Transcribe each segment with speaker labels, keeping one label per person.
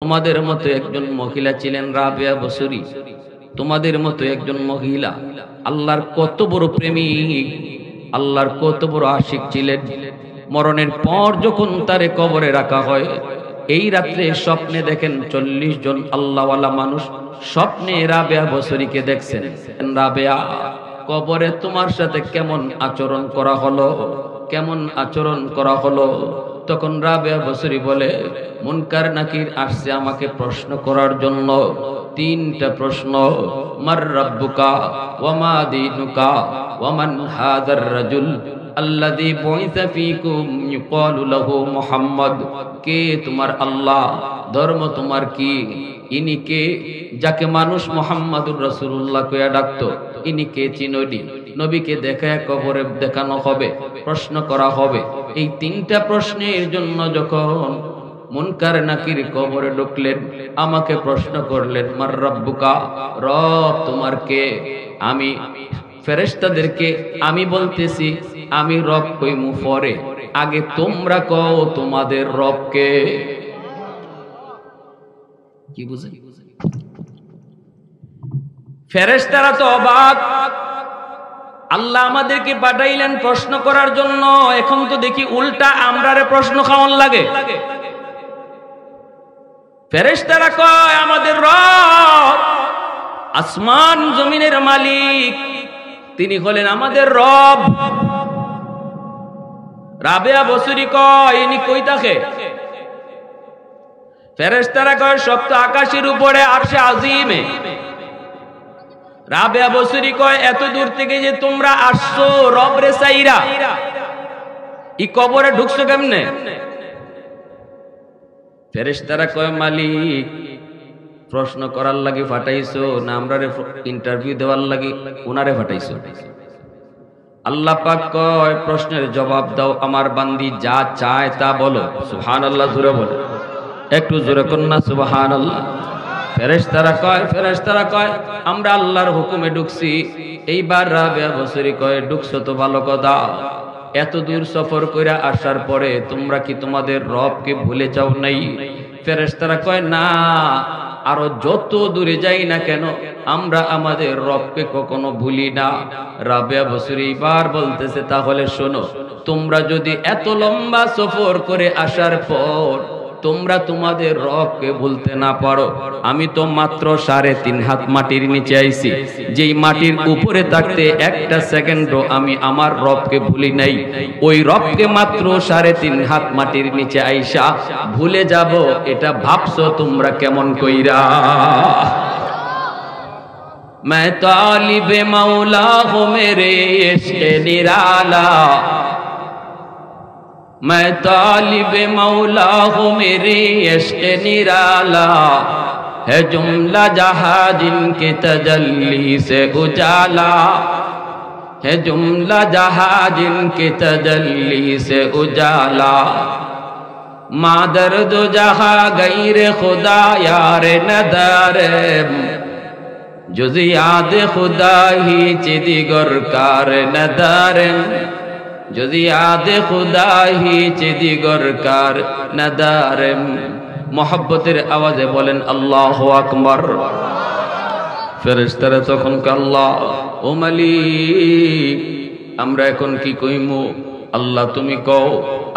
Speaker 1: তোমাদের মতো একজন মহিলা ছিলেন রাবেয়া বসরি, তোমাদের মতো একজন মহিলা আল্লাহর কত বড় প্রেমিক, আল্লাহর কত বড় আশিক ছিলেন। মরণের পর যখন তারে কবরে রাখা হয়, এই রাত্রে স্বপ্নে দেখেন 40 জন আল্লাহওয়ালা মানুষ স্বপ্নে রাবেয়া বসরিকে দেখছেন। রাবেয়া, কবরে তোমার সাথে কেমন আচরণ করা হলো, কেমন আচরণ করা হলো? তখন রাবেয়া বসরি বলে, মুনকার নাকির আসছে আমাকে প্রশ্ন করার জন্য। 3টা প্রশ্ন, মার রাব্বুকা ওয়া মা দীনুকা ওয়া মান হাযার রাজুল আল্লাযী বুইসা ফীকুম ইউকালু লাহু মুহাম্মদ। কে তোমার আল্লাহ, ধর্ম তোমার কি, ইনি কে যাকে মানুষ মুহাম্মাদুর রাসূলুল্লাহ কইয়া ডাকতো, ইনি কে চিনোনি? নবীকে দেখায় কবরে দেখানো হবে, প্রশ্ন করা হবে। এই 3টা প্রশ্নের জন্য যখন মুনকার নাকির কবরে ঢুকলেন, আমাকে প্রশ্ন করলেন, মার রাব্বুকা, রব তোমার কে? আমি ফেরেশতাদেরকে আমি বলতেছি আমি রব কইমু পরে, আগে তোমরা কও তোমাদের রব কে? কি বুঝেন? ফেরেশতারা তো অবাক, আল্লাহ আমাদেরকে পাঠাইলেন প্রশ্ন করার জন্য, এখন তো দেখি উল্টা আমরারে প্রশ্ন খাওয়ান লাগে। ফেরেশতারা কয় আমাদের রব আসমান জমিনের মালিক, তিনি হলেন আমাদের রব। রাবেয়া বসরি কয় ইনি কই থাকে? ফেরেশতারা কয় সপ্ত আকাশের উপরে আরশে আজিমে। রাবেয়া বসরি কয় এত দূর থেকে যে তোমরা আসছো রব রে চাইরা, ই কবরে ঢুকছো কেমনে? ফেরেশতারা কয় মালিক প্রশ্ন করার লাগি ফাটাইছো না আমরারে ইন্টারভিউ দেওয়ার লাগি উনারে ফাটাইছো? আল্লাহ পাক কয় প্রশ্নের জবাব দাও, আমার বান্দি যা চায় তা বলো। সুবহানাল্লাহ, জোরে বলো, একটু জোরে করুন না সুবহানাল্লাহ। ফেরেশতারা কয় আমরা আল্লাহর হুকুমে ঢুকছি। এইবার রাবেয়া বসরি কয় ঢুকছো তো ভালো কথা, এত দূর সফর কইরা আসার পরে তোমরা কি তোমাদের রবকে ভুলে যাও নাই? ফেরেশতারা কয় না, আরো যত দূরে যাই না কেন আমরা আমাদের রবকে কখনো ভুলি না। রাবেয়া বসরি এবার বলতেছে তাহলে শোনো, তোমরা যদি এত লম্বা সফর করে আসার পর তোমরা তোমাদের রবকে ভুলতে না পারো, আমি তো মাত্র 3.5 হাত মাটির নিচে আইছি, যেই মাটির উপরে থাকতে একটা সেকেন্ডও আমি আমার রবকে ভুলি নাই। ওই রবকে মাত্র 3.5 হাত মাটির নিচে আইসা ভুলে যাব, এটা ভাবছো তোমরা কেমন কইরা? मैं तालिब मौला हूँ मेरे इश्क़ निराला, मैं तालिब मौला हूँ मेरे इश्क़ निराला, है जुमला जहाँ जिनके तजल्ली से उजाला, है जुमला जहाँ जिनके तजल्ली से उजाला, मादर दो जहाँ गैर खुदा यार नदारे, जुज़ याद खुदा ही चिदिगर कार नदारे, जुज़ याद खुदा ही चिदिगर कार नदारे। मोहब्बतेर आवाज़े बोलें अल्लाहु अकबर। ফেরেশতারা তখন আল্লাহ ও মালিক আমরা এখন কি কইমু? আল্লাহ তুমি কও।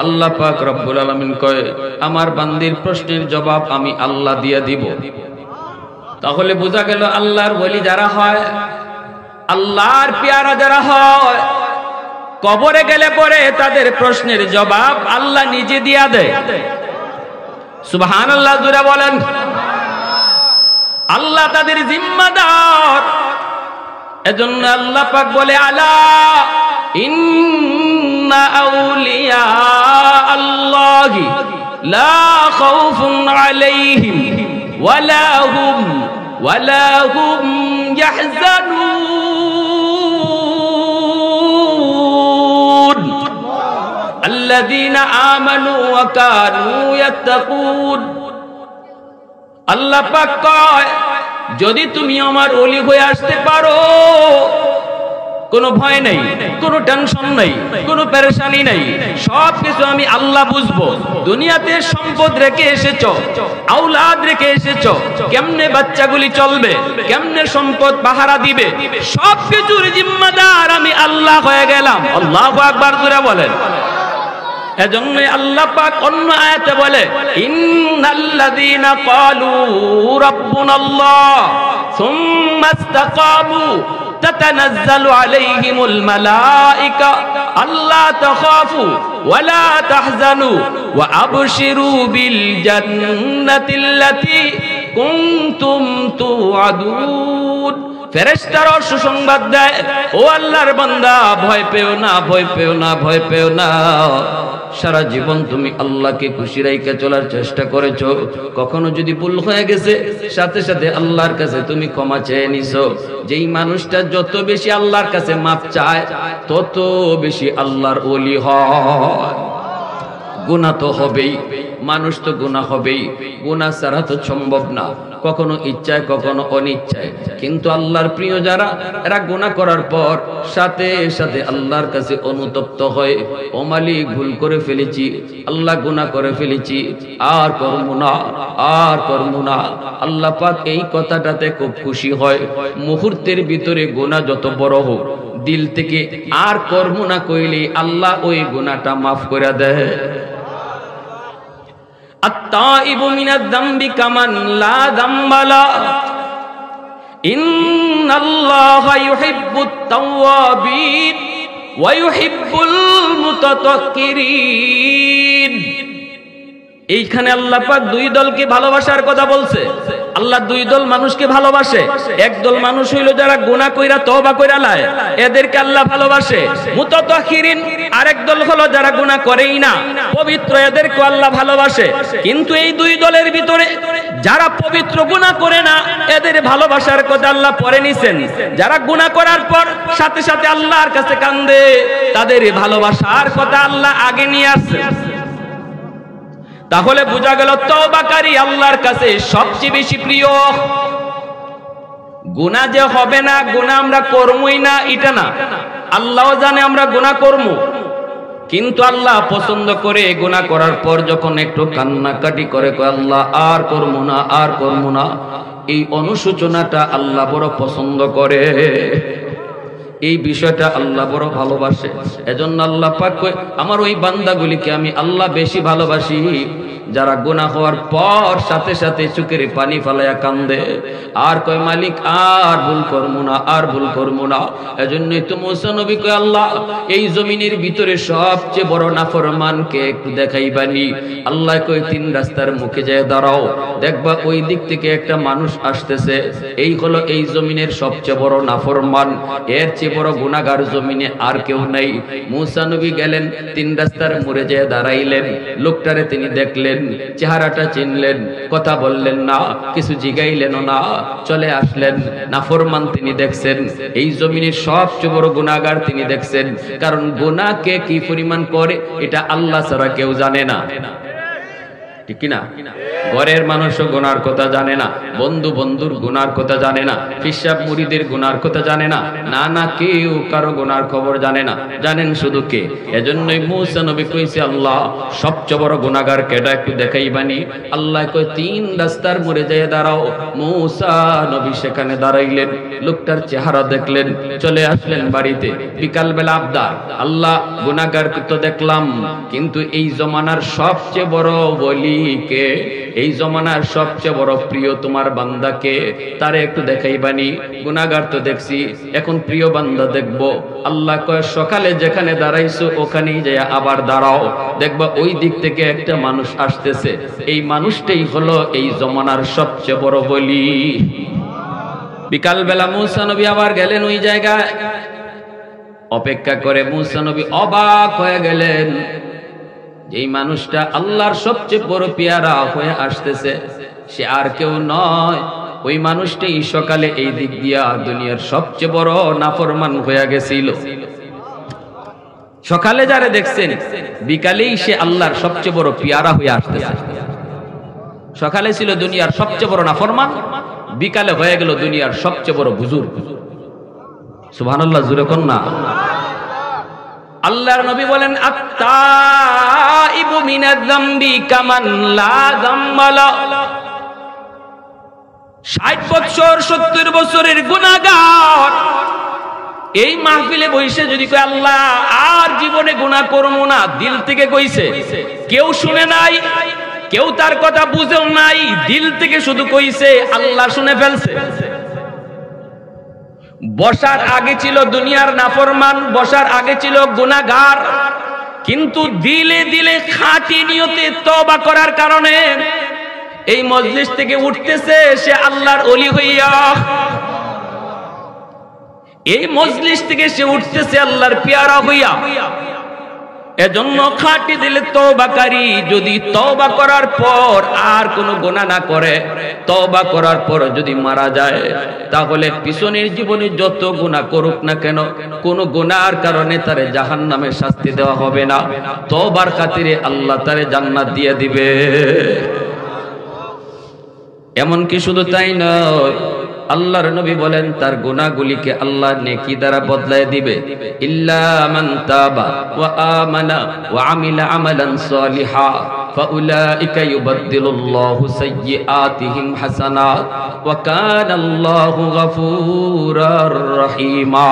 Speaker 1: আল্লাহ পাক রব্বুল আলামিন কয় আমার বান্দির প্রশ্নের জবাব আমি আল্লাহ দিয়া দিব। তাহলে বোঝা গেল আল্লাহর ওলি যারা হয়, আল্লাহর পেয়ারা যারা হয়, কবরে গেলে পরে তাদের প্রশ্নের জবাব আল্লাহ নিজে দিয়া দেয়। সুবহানাল্লাহ, জোরে বলেন। আল্লাহ তাদের জিম্মাদার, এজন্য আল্লাহ পাক বলে আলা ইন্না আউলিয়া আল্লাহি লা খাউফুন আলাইহিম ওয়ালা হুম ইয়াহজানুন আল্লাযীনা আমানু ওয়া কানু ইয়াত্তাকুন। আল্লাহ পাক কয় যদি তুমি আমার ওলি হয়ে আসতে পারো কোনো ভয় নেই, কোনো টেনশন নেই, কোনো পেরেশানি নেই, সব কিছু আমি আল্লাহ বুঝবো। দুনিয়াতে সম্পদ রেখে এসেছো, আওলাদ রেখে এসেছো, কেমনে বাচ্চাগুলি চলবে, কেমনে সম্পদ পাহারা দিবে, সব কিছুর জিম্মাদার আমি আল্লাহ হয়ে গেলাম। আল্লাহু আকবার জোরে বলেন। এজন্য আল্লাহ পাক অন্য আয়াতে বলে, ইন্নাল্লাযীনা ক্বালু রাব্বুনাল্লাহ সুম্মা ইসতাকামু তাতানাজ্জালু আলাইহিমুল মালায়েকা আল্লা তাখাফু ওয়ালা তাহজানু ওয়া আবশিরু বিল জান্নাতিল্লাতী কুনতুম তুআদুন। ফেরেশতারা সুসংবাদ দেয়, ও আল্লাহর বান্দা, ভয় পেও না, ভয় পেও না, ভয় পেও না। সারা জীবন তুমি আল্লাহকে খুশি রাইখা চলার চেষ্টা করেছো, কখনো যদি ভুল হয়ে গেছে সাথে সাথে আল্লাহর কাছে তুমি ক্ষমা চেয়ে নিছো। যেই মানুষটা যত বেশি আল্লাহর কাছে মাপ চায় তত বেশি আল্লাহর ওলি হয়। গুনাহ তো হবেই, মানুষ তো গুনাহ হবেই, গুনাহ ছাড়া তো সম্ভব না, কখনো ইচ্ছায় কখনো অনিচ্ছায়। কিন্তু আল্লাহর প্রিয় যারা, এরা গুনাহ করার পর সাথে সাথে আল্লাহর কাছে অনুতপ্ত হয়, ও মালিক ভুল করে ফেলেছি, আল্লাহ গুনাহ করে ফেলেছি, আর করব না, আর করব না। আল্লাহ পাক এই কথাটাতে খুব খুশি হয়। মুহূর্তের ভিতরে গুনাহ যত বড় হোক, দিল থেকে আর করব না কইলে আল্লাহ ওই গুনাহটা মাফ করে দেয়। আত-তাইবু মিনাদ যামবি কামান লা যামবা লা ইন্নাল্লাহা ইউহিব্বুত তাওয়াবিন ওয়া ইউহিব্বুল মুতাতাক্কিরিন। এইখানে আল্লাহ পাক দুই দলকে ভালোবাসার কথা বলছে। আল্লাহ দুই দল মানুষকে ভালোবাসে। একদল মানুষ হইল যারা গুনাহ কইরা তওবা কইরা লায়, এদেরকে আল্লাহ ভালোবাসে। মুতাতাক্কিরিন আরেক দল হলো যারা গুনাহ করেই না, পবিত্র, এদেরকে আল্লাহ ভালোবাসে। কিন্তু এই দুই দলের ভিতরে যারা পবিত্র গুনাহ করে না, এদের ভালোবাসার কথা আল্লাহ পরে নিছেন। যারা গুনাহ করার পর সাথে সাথে আল্লাহর কাছে কান্দে, তাদের ভালোবাসার কথা আল্লাহ আগে নিয়ে আসছে। তাহলে বোঝা গেল তওবাকারী আল্লাহর কাছে সবচেয়ে বেশি প্রিয়। গুনাহ যে হবে না, গুনাহ আমরা করবই না এটা না, আল্লাহও জানে আমরা গুনাহ করব, কিন্তু আল্লাহ পছন্দ করে গুনাহ করার পর যখন একটু কান্নাকাটি করে, কয় আল্লাহ আর করব না, আর করব না, এই অনুশোচনাটা আল্লাহ বড় পছন্দ করে। এই বিষয়টা আল্লাহ বড় ভালোবাসে। এজন্য আল্লাহ পাক কয়, আমার ওই বান্দাগুলিকে আমি আল্লাহ বেশি ভালোবাসি যারা গুনাহ হওয়ার পর সাথে সাথে চোখের পানি ফেলায়া কান্দে, আর কয় মালিক আর ভুল করব না, আর ভুল করব না। এজন্যই তো মুসা নবী কয়, আল্লাহ এই জমিনের ভিতরে সবচেয়ে বড় নাফরমানকে একটু দেখাইবানি। আল্লাহ কয়, তিন রাস্তার মুখে যায় দাঁড়াও, দেখবা ওই দিক থেকে একটা মানুষ আসতেছে, এই হলো এই জমিনের সবচেয়ে বড় নাফরমান, এর চেয়ে বড় গুনাহগার জমিনে আর কেউ নাই। মুসা নবী গেলেন, তিন রাস্তার মোড়ে যেয়ে দাঁড়াইলেন, লোকটারে তিনি দেখলেন, চেহারাটা চিনলেন, কথা বললেন না, কিছু জিগাইলেন না, চলে আসলেন। নাফরমান তিনি দেখছেন, এই জমিনের সবচেয়ে বড় গুনাহগার তিনি দেখছেন। কারণ গুনাহকে কি পরিমাণ করে এটা আল্লাহ ছাড়া কেউ জানে না, ঠিক কিনা? ঘরের মানুষও গুনার কথা জানে না, বন্ধু বন্ধুর গুনার কথা জানে না, ফিসাব মুরিদের গুনার কথা জানে না, না না কেউ কারো গুনার খবর জানে না, জানেন শুধু কে? এজন্যই মুসা নবী কইছে, আল্লাহ সবচেয়ে বড় গুনাহগার কেডা একটু দেখাইবানি। আল্লাহ কয়, তিন রাস্তার মোড়ে যেয়ে দাঁড়াও। মুসা নবী সেখানে দাঁড়াইলেন, লোকটার চেহারা দেখলেন, চলে আসলেন বাড়িতে। বিকাল বেলা আবদার, আল্লাহ গুনাহগার তো দেখলাম, কিন্তু এই জমানার সবচেয়ে বড় বলি কে, এই জমানার সবচেয়ে বড় প্রিয় তোমার বান্দাকে, তারে একটু দেখাইবানি। গুনাহগার তো দেখছি, এখন প্রিয় বান্দা দেখবো। আল্লাহ কয়, সকালে যেখানে দাঁড়াইছো ওখানেই যায় আবার দাঁড়াও, দেখবা ওই দিক থেকে একটা মানুষ আসতেছে, এই মানুষটাই হলো এই জমানার সবচেয়ে বড় বলি। বিকাল বেলা মুসা নবী আবার গেলেন ওই জায়গায়, অপেক্ষা করে মুসা নবী অবাক হয়ে গেলেন, এই মানুষটা আল্লাহর সবচেয়ে বড় পেয়ারা হয়ে আসতেছে, সে আর কেউ নয়, ওই মানুষটাই সকালে এই দিক দিয়া দুনিয়ার সবচেয়ে বড় নাফরমান হয়ে গেছিল। সকালে যারা দেখছেন, বিকালেই সে আল্লাহর সবচেয়ে বড় পেয়ারা হয়ে আসতেছে। সকালে ছিল দুনিয়ার সবচেয়ে বড় নাফরমান, বিকালে হয়ে গেল দুনিয়ার সবচেয়ে বড় বুজুর্গ। সুবহানাল্লাহ, জোরে কোন না। আল্লাহর নবী বলেন আত-তাইবু মিনায-যামবি কামান লা যামবা লা। 60 বছর 70 বছরের গুনাহগার এই মাহফিলে বসে যদি কয় আল্লাহ আর জীবনে গুনাহ করব না, দিল থেকে কইছে, কেউ শুনে নাই, কেউ তার কথা বুঝেও নাই, দিল থেকে শুধু কইছে, আল্লাহ শুনে ফেলছে। বসার আগে ছিল দুনিয়ার নাফরমান, বসার আগে ছিল গুনাহগার, কিন্তু দিলে দিলে খাঁটি নিয়তে তওবা করার কারণে এই মজলিস থেকে উঠতেছে সে আল্লাহর ওলি হইয়া। এই মজলিস থেকে সে উঠতেছে আল্লাহর পেয়ারা হইয়া। এজন্য খাঁটি দিলে তওবাকারী যদি তওবা করার পর আর কোনো গুনাহ না করে, তওবা করার পর যদি মারা যায়, তাহলে পিছনের জীবনে যত গুনাহ করুক না কেন, কোনো গুনাহর কারণে তারে জাহান্নামের শাস্তি দেওয়া হবে না, তওবার খাতিরে আল্লাহ তারে জান্নাত দিয়ে দিবে। এমনকি শুধু তাই নয়, আল্লাহর নবী বলেন তার গুনাহগুলিকে আল্লাহ নেকি দ্বারা বদলায় দিবে। ইল্লা মান তাবা ওয়া আমানা ওয়া আমিলা আমালান সালিহা ফাউলাইকা ইউবাদদিলুল্লাহু সাইয়্যাতিহিম হাসানাত ওয়া কানাল্লাহু গফুরার রহিমা।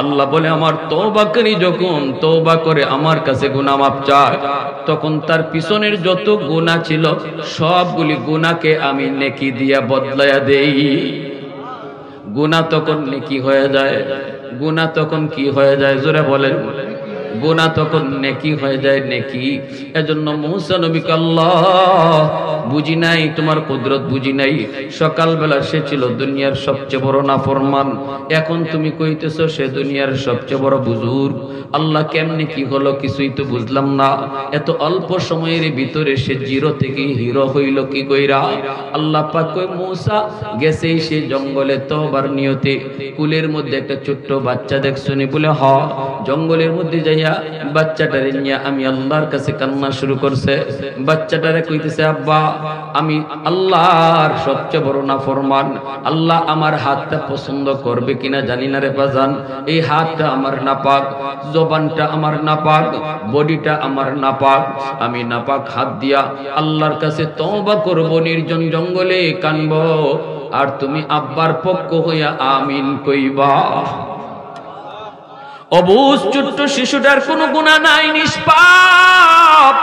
Speaker 1: আল্লাহ বলে আমার তওবাকারী যখন তওবা করে আমার কাছে গুনাহ মাফ চায়, তখন তার পিছনের যত গুনাহ ছিল সবগুলি গুনাহকে আমি নেকি দিয়া বদলায়া দেই। গুনাহ তখন নেকি হয়ে যায়। গুনাহ তখন কি হয়ে যায়, জোরে বলেন? গুনাহ তখন নেকি হয়ে যায়, নেকি। এজন্য মুসা নবীকে আল্লাহ বুঝি নাই, তোমার কুদরত বুঝি নাই। সকালবেলা সে ছিল দুনিয়ার সবচেয়ে বড় নাফরমান, এখন তুমি কইতেছো সে দুনিয়ার সবচেয়ে বড় বুজুর্গ। আল্লাহ কেমনে কি হলো কিছুই তো বুঝলাম না। এত অল্প সময়ের ভিতরে সে জিরো থেকে হিরো হইল কি কইরা? আল্লাহ পাক কই মুসা গেছে সে জঙ্গলে তওবার নিয়তে, কুলের মধ্যে একটা ছোট্ট বাচ্চা দেখছনি বলে হ। জঙ্গলের মধ্যে যাইয়া বাচ্চাটারে নিয়ে আমি আল্লাহর কাছে কান্না শুরু করছে। বাচ্চাটারে কইতেছে আব্বা আমি আল্লাহর সবচেয়ে বড় নাফরমান, আল্লাহ আমার হাতটা পছন্দ করবে কিনা জানি না রে বাজান। এই হাতটা আমার নাপাক, জবানটা আমার নাপাক, বডিটা আমার নাপাক। আমি নাপাক হাত দিয়া আল্লাহর কাছে তওবা করব, নির্জন জঙ্গলে কানব, আর তুমি আব্বার পক্ষ হইয়া আমিন কইবা। অবুঝ ছোট্ট শিশুটার কোনো গুনাহ নাই, নিষ্পাপ।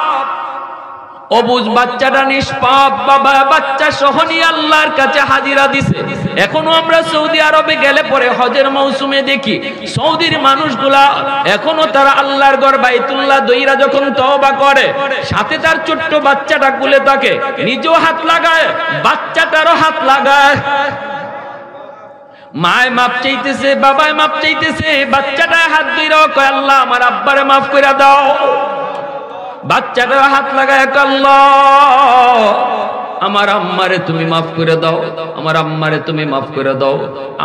Speaker 1: অবুঝ বাচ্চাটা নিষ্পাপ, বাবা বাচ্চা সহ নিয়ে আল্লাহর কাছে হাজিরা দিছে। এখনো আমরা সৌদি আরবে গেলে পরে হজের মৌসুমে দেখি সৌদির মানুষগুলা এখনো তারা আল্লাহর ঘর বাইতুল্লাহ দইরা যখন তওবা করে, সাথে তার ছোট্ট বাচ্চাটা কুলে থাকে, নিজেও হাত লাগায়, বাচ্চাটারও হাত লাগায়। মায় মাপ চাইতেছে, বাবায় মাপ চাইতেছে, বাচ্চাটা হাত ধইরা কয় আল্লাহ আমার আব্বারে মাফ কইরা দাও। বাচ্চাটা হাত লাগায় আল্লাহ আমার আম্মারে তুমি মাফ করে দাও, আমার আম্মারে তুমি মাফ করে দাও।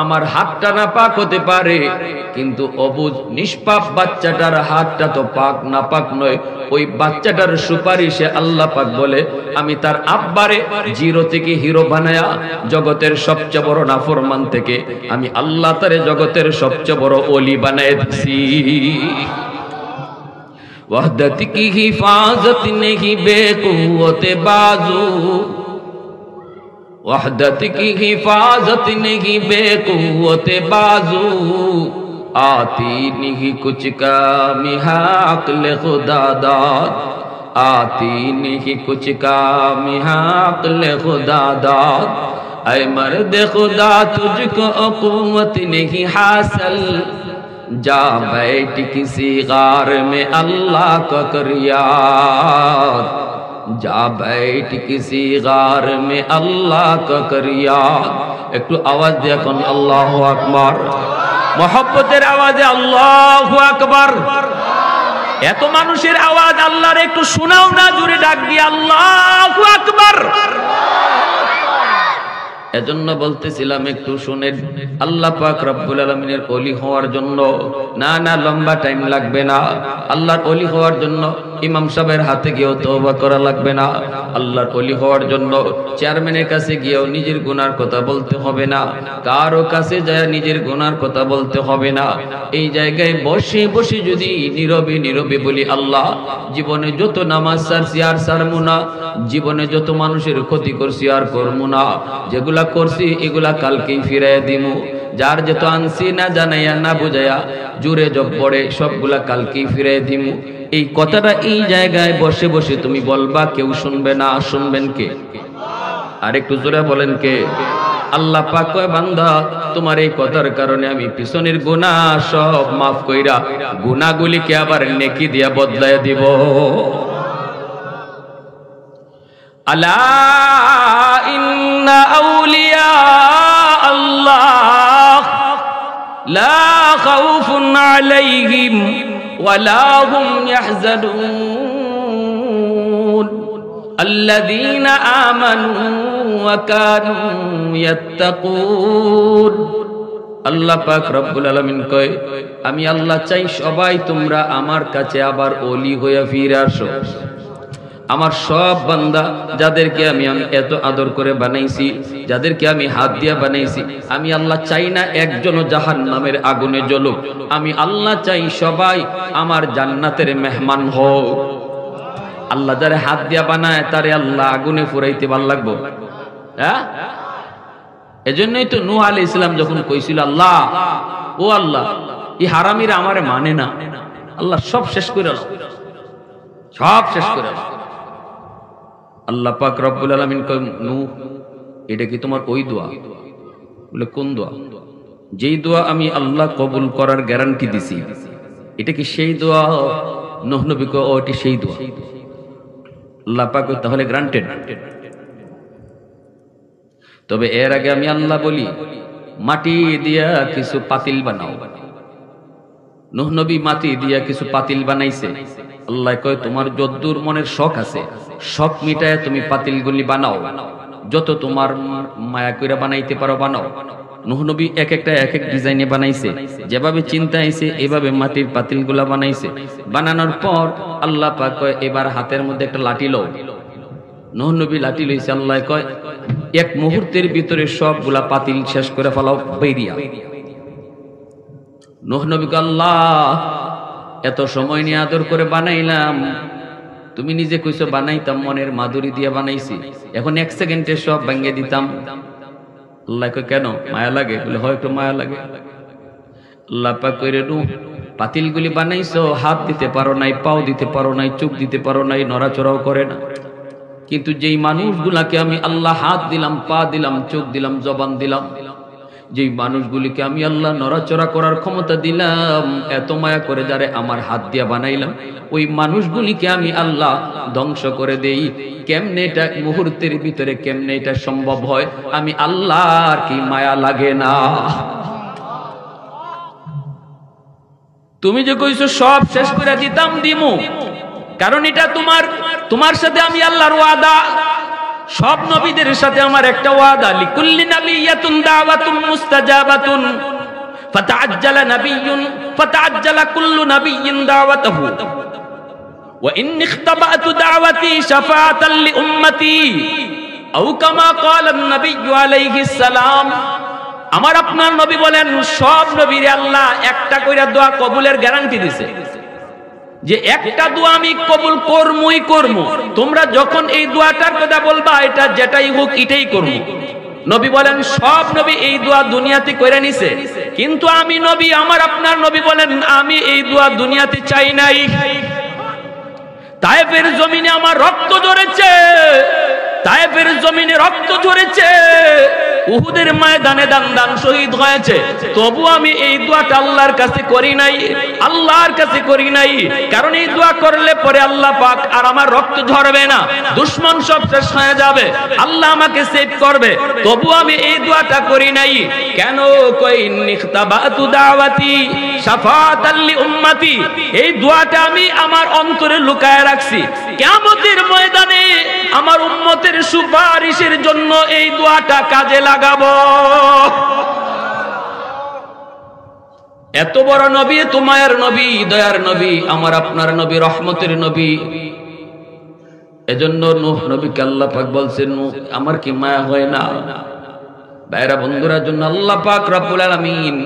Speaker 1: আমার হাতটা না পাক হতে পারে, কিন্তু অবুঝ নিষ্পাপ বাচ্চাটার হাতটা তো পাক না পাক নয়। ওই বাচ্চাটার সুপারিশে আল্লাহ পাক বলে আমি তার আব্বারে জিরো থেকে হিরো বানায়া জগতের সবচেয়ে বড় নাফরমান থেকে আমি আল্লাহ তারে জগতের সবচেয়ে বড় ওলি বানায় দিছি। वहदत की हिफाजत नहीं बेकुव्वत बाजू, वहदत की हिफाजत नहीं बेकुव्वत बाजू, आती नहीं कुछ काम अक्ल खुदा दाद, आती नहीं कुछ काम अक्ल खुदा दाद। ऐ मर्द खुदा तुझको हुकूमत नहीं हासिल, जा बैठ किसी गार में अल्लाह का कर याद, जा बैठ किसी गार में अल्लाह का कर याद। একটু আওয়াজ দিয়ে এখন আল্লাহু আকবার, মহব্বতের আওয়াজে আল্লাহু আকবার। এত মানুষের আওয়াজ আল্লাহর একটু শোনাও না, জোরে ডাক দিয়ে আল্লাহু আকবার। এজন্য বলতেছিলাম একটু শুনেন, আল্লাহ পাক রব্বুল আলামিনের ওলি হওয়ার জন্য না লম্বা টাইম লাগবে না। আল্লাহর ওলি হওয়ার জন্য ইমাম সাহেবের হাতে গিয়েও তওবা করা লাগবে না, আল্লাহর ওলি হওয়ার জন্য চেয়ারম্যানের কাছে গিয়েও নিজের গুনার কথা বলতে হবে না, কারো কাছে যায় নিজের গুনার কথা বলতে হবে না। এই জায়গায় বসে বসে যদি নীরবে নীরবে বলি, আল্লাহ জীবনে যত নামাজ ছাড়ছি আর ছাড়বো না, জীবনে যত মানুষের ক্ষতি করছি আর করবো না, যেগুলা করছি এগুলা কালকেই ফিরাইয়া দিমু, যার যত আনছি না জানাইয়া না বুঝাইয়া জুড়ে জব্বরে সবগুলা কালকেই ফিরাইয়া দিমু। এই কথাটা এই জায়গায় বসে বসে তুমি বলবা, কেউ শুনবে না। শুনবেন কে? আর একটু জোরে বলেন কে? আল্লাহ পাক কয়, বান্দা তোমার এই কথার কারণে আমি পিছনের গুনাহ সব মাফ কইরা গুনাহগুলিকে আবার নেকি দিয়া বদলায় দিব। আলা ইন্না আউলিয়া আল্লাহ লা খাউফুন আলাইহিম ওয়ালা হুম ইয়াহজানুন আল্লাযীনা আমানু ওয়া কানু ইয়াত্তাকুন। আল্লাহ পাক রব্বুল আলামিন কয়, আমি আল্লাহ চাই সবাই তোমরা আমার কাছে আবার ওলি হয়ে ফিরে আসো। আমার সব বান্দা যাদেরকে আমি এত আদর করে বানাইছি, যাদেরকে আমি হাত দিয়া বানাইছি, আমি আল্লাহ চাই না একজনও জাহান্নামের আগুনে জ্বলুক। আমি আল্লাহ চাই সবাই আমার জান্নাতের মেহমান হোক। আল্লাহ যারে হাত দিয়া বানায় তারে আল্লাহ আগুনে ফুরাইতে ভাল লাগবো? হ্যাঁ, এজন্যই তো নূহ আলাইহিস সালাম যখন কইছিল, আল্লাহ ও আল্লাহ এই হারামিরা আমারে মানে না, আল্লাহ সব শেষ করে দাও, সব শেষ করে দাও। আল্লাহ পাক রব্বুল আলামিন কয়, নূহ এটা কি তোমার ওই দোয়া? বলে কোন দোয়া? যেই দোয়া আমি আল্লাহ কবুল করার গ্যারান্টি দিছি, এটা কি সেই দোয়া? নূহ নবী কয়, ও এটি সেই দোয়া। আল্লাহ পাক কয়, তাহলে গ্রান্টেড। তবে এর আগে আমি আল্লাহ বলি, মাটি দিয়া কিছু পাতিল বানাও। নূহ নবী মাটি দিয়া কিছু পাতিল বানাইছে। আল্লাহ কয়, তোমার যদ্দুর মনের শখ আছে, শখ মিটায় তুমি পাতিলগুলি বানাও, যত তোমার মায়া কইরা বানাইতে পারো বানাও। নূহ নবী এক একটা এক এক ডিজাইনে বানাইছে, যেভাবে চিন্তা আইছে এভাবে মাটির পাতিলগুলা বানাইছে। বানানোর পর আল্লাহ পাক কয়, এবার হাতের মধ্যে একটা লাঠি লও। নূহ নবী লাঠি লইছে। আল্লাহ কয়, এক মুহূর্তের ভিতরে সবগুলা পাতিল শেষ করে ফেলাও বেরিয়া। নূহ নবী কয়, আল্লাহ এত সময় নিয়ে আদর করে বানাইলাম, তুমি নিজে কইছো বানাইতাম মনের মাধুরী দিয়ে বানাইছি, এখন এক সেকেন্ডে সব ভাঙিয়ে দিতাম। আল্লাহ কয়, কেন মায়া লাগে? বলে, হয় একটু মায়া লাগে। আল্লাহ পাক কইরে, নূহ পাতিলগুলি বানাইছো, হাত দিতে পারো নাই, পাও দিতে পারো নাই, চোখ দিতে পারো নাই, নড়াচড়াও করে না, কিন্তু যেই মানুষগুলাকে আমি আল্লাহ হাত দিলাম, পা দিলাম, চোখ দিলাম, জবান দিলাম, যেই মানুষগুলিকে আমি আল্লাহ নড়াচড়া করার ক্ষমতা দিলাম, এত মায়া করে যারে আমার হাত দিয়া বানাইলাম, ওই মানুষগুলিকে আমি আল্লাহ ধ্বংস করে দেই। কেমনে এটা মুহূর্তের ভিতরে, কেমনে এটা সম্ভব হয়? আমি আল্লাহর কি মায়া লাগে না? তুমি যে কইছো সব শেষ করে দিতাম, দিমু, কারণ এটা তোমার সাথে আমি আল্লাহর ওয়াদা। সব নবীদের সাথে আমার একটা ওয়াদা, লিকুল্লি নাবিয়্যাতুন দাওয়াতুন মুস্তাজাবাতুন ফাতাআজ্জালা কুল্লু নাবিয়্যিন দাওয়াতাহু ওয়া ইন্নী ইখতাবাতু দাওয়াতি শাফাআতান লিউম্মতি আও কামা ক্বালা আন-নাবিয়্যু আলাইহিস সালাম। আমার আপনার নবী বলেন, সব নবীরে আল্লাহ একটা কইরা দোয়া কবুলের গ্যারান্টি দিছে, যে একটা দোয়া আমি কবুল করমই করব। তোমরা যখন এই দোয়াটার কথা বলবা, এটা যেটাই হোক এটাই করব। নবী বলেন, সব নবী এই দোয়া দুনিয়াতে কইরা নিছে, কিন্তু আমি নবী, আমার আপনার নবী বলেন, আমি এই দোয়া দুনিয়াতে চাই নাই। তায়েফের জমিনে আমার রক্ত ঝরেছে, তায়েফের জমিনে রক্ত ঝরেছে, উহুদের ময়দানে দান শহীদ হয়েছে, তবু আমি এই দোয়াটা আল্লাহর কাছে করি নাই, আল্লাহর কাছে করি নাই। কারণ এই দোয়া করলে পরে আল্লাহ পাক আর আমার রক্ত ঝরবে না, দুশমন সব শেষ হয়ে যাবে, আল্লাহ আমাকে সেভ করবে, তবু আমি এই দোয়াটা করি নাই। কেন? কই নিখতাবাতু দাওয়াতি শাফাআতাল লিউম্মতি, এই দোয়াটা আমি আমার অন্তরে লুকায় রাখছি, কিয়ামতের ময়দানে আমার উম্মতের সুপারিশের জন্য এই দোয়াটা কাজে লাগাবো। এত বড় নবী, তোমার নবী, দয়ার নবী, আমার আপনার নবী, রহমতের নবী। এজন্য নূহ নবীকে আল্লাহ পাক বলছেন, নূহ আমার কি মায়া হয় না? ভাইরা বন্ধুরা, জন্য আল্লাহ পাক রব্বুল আলামিন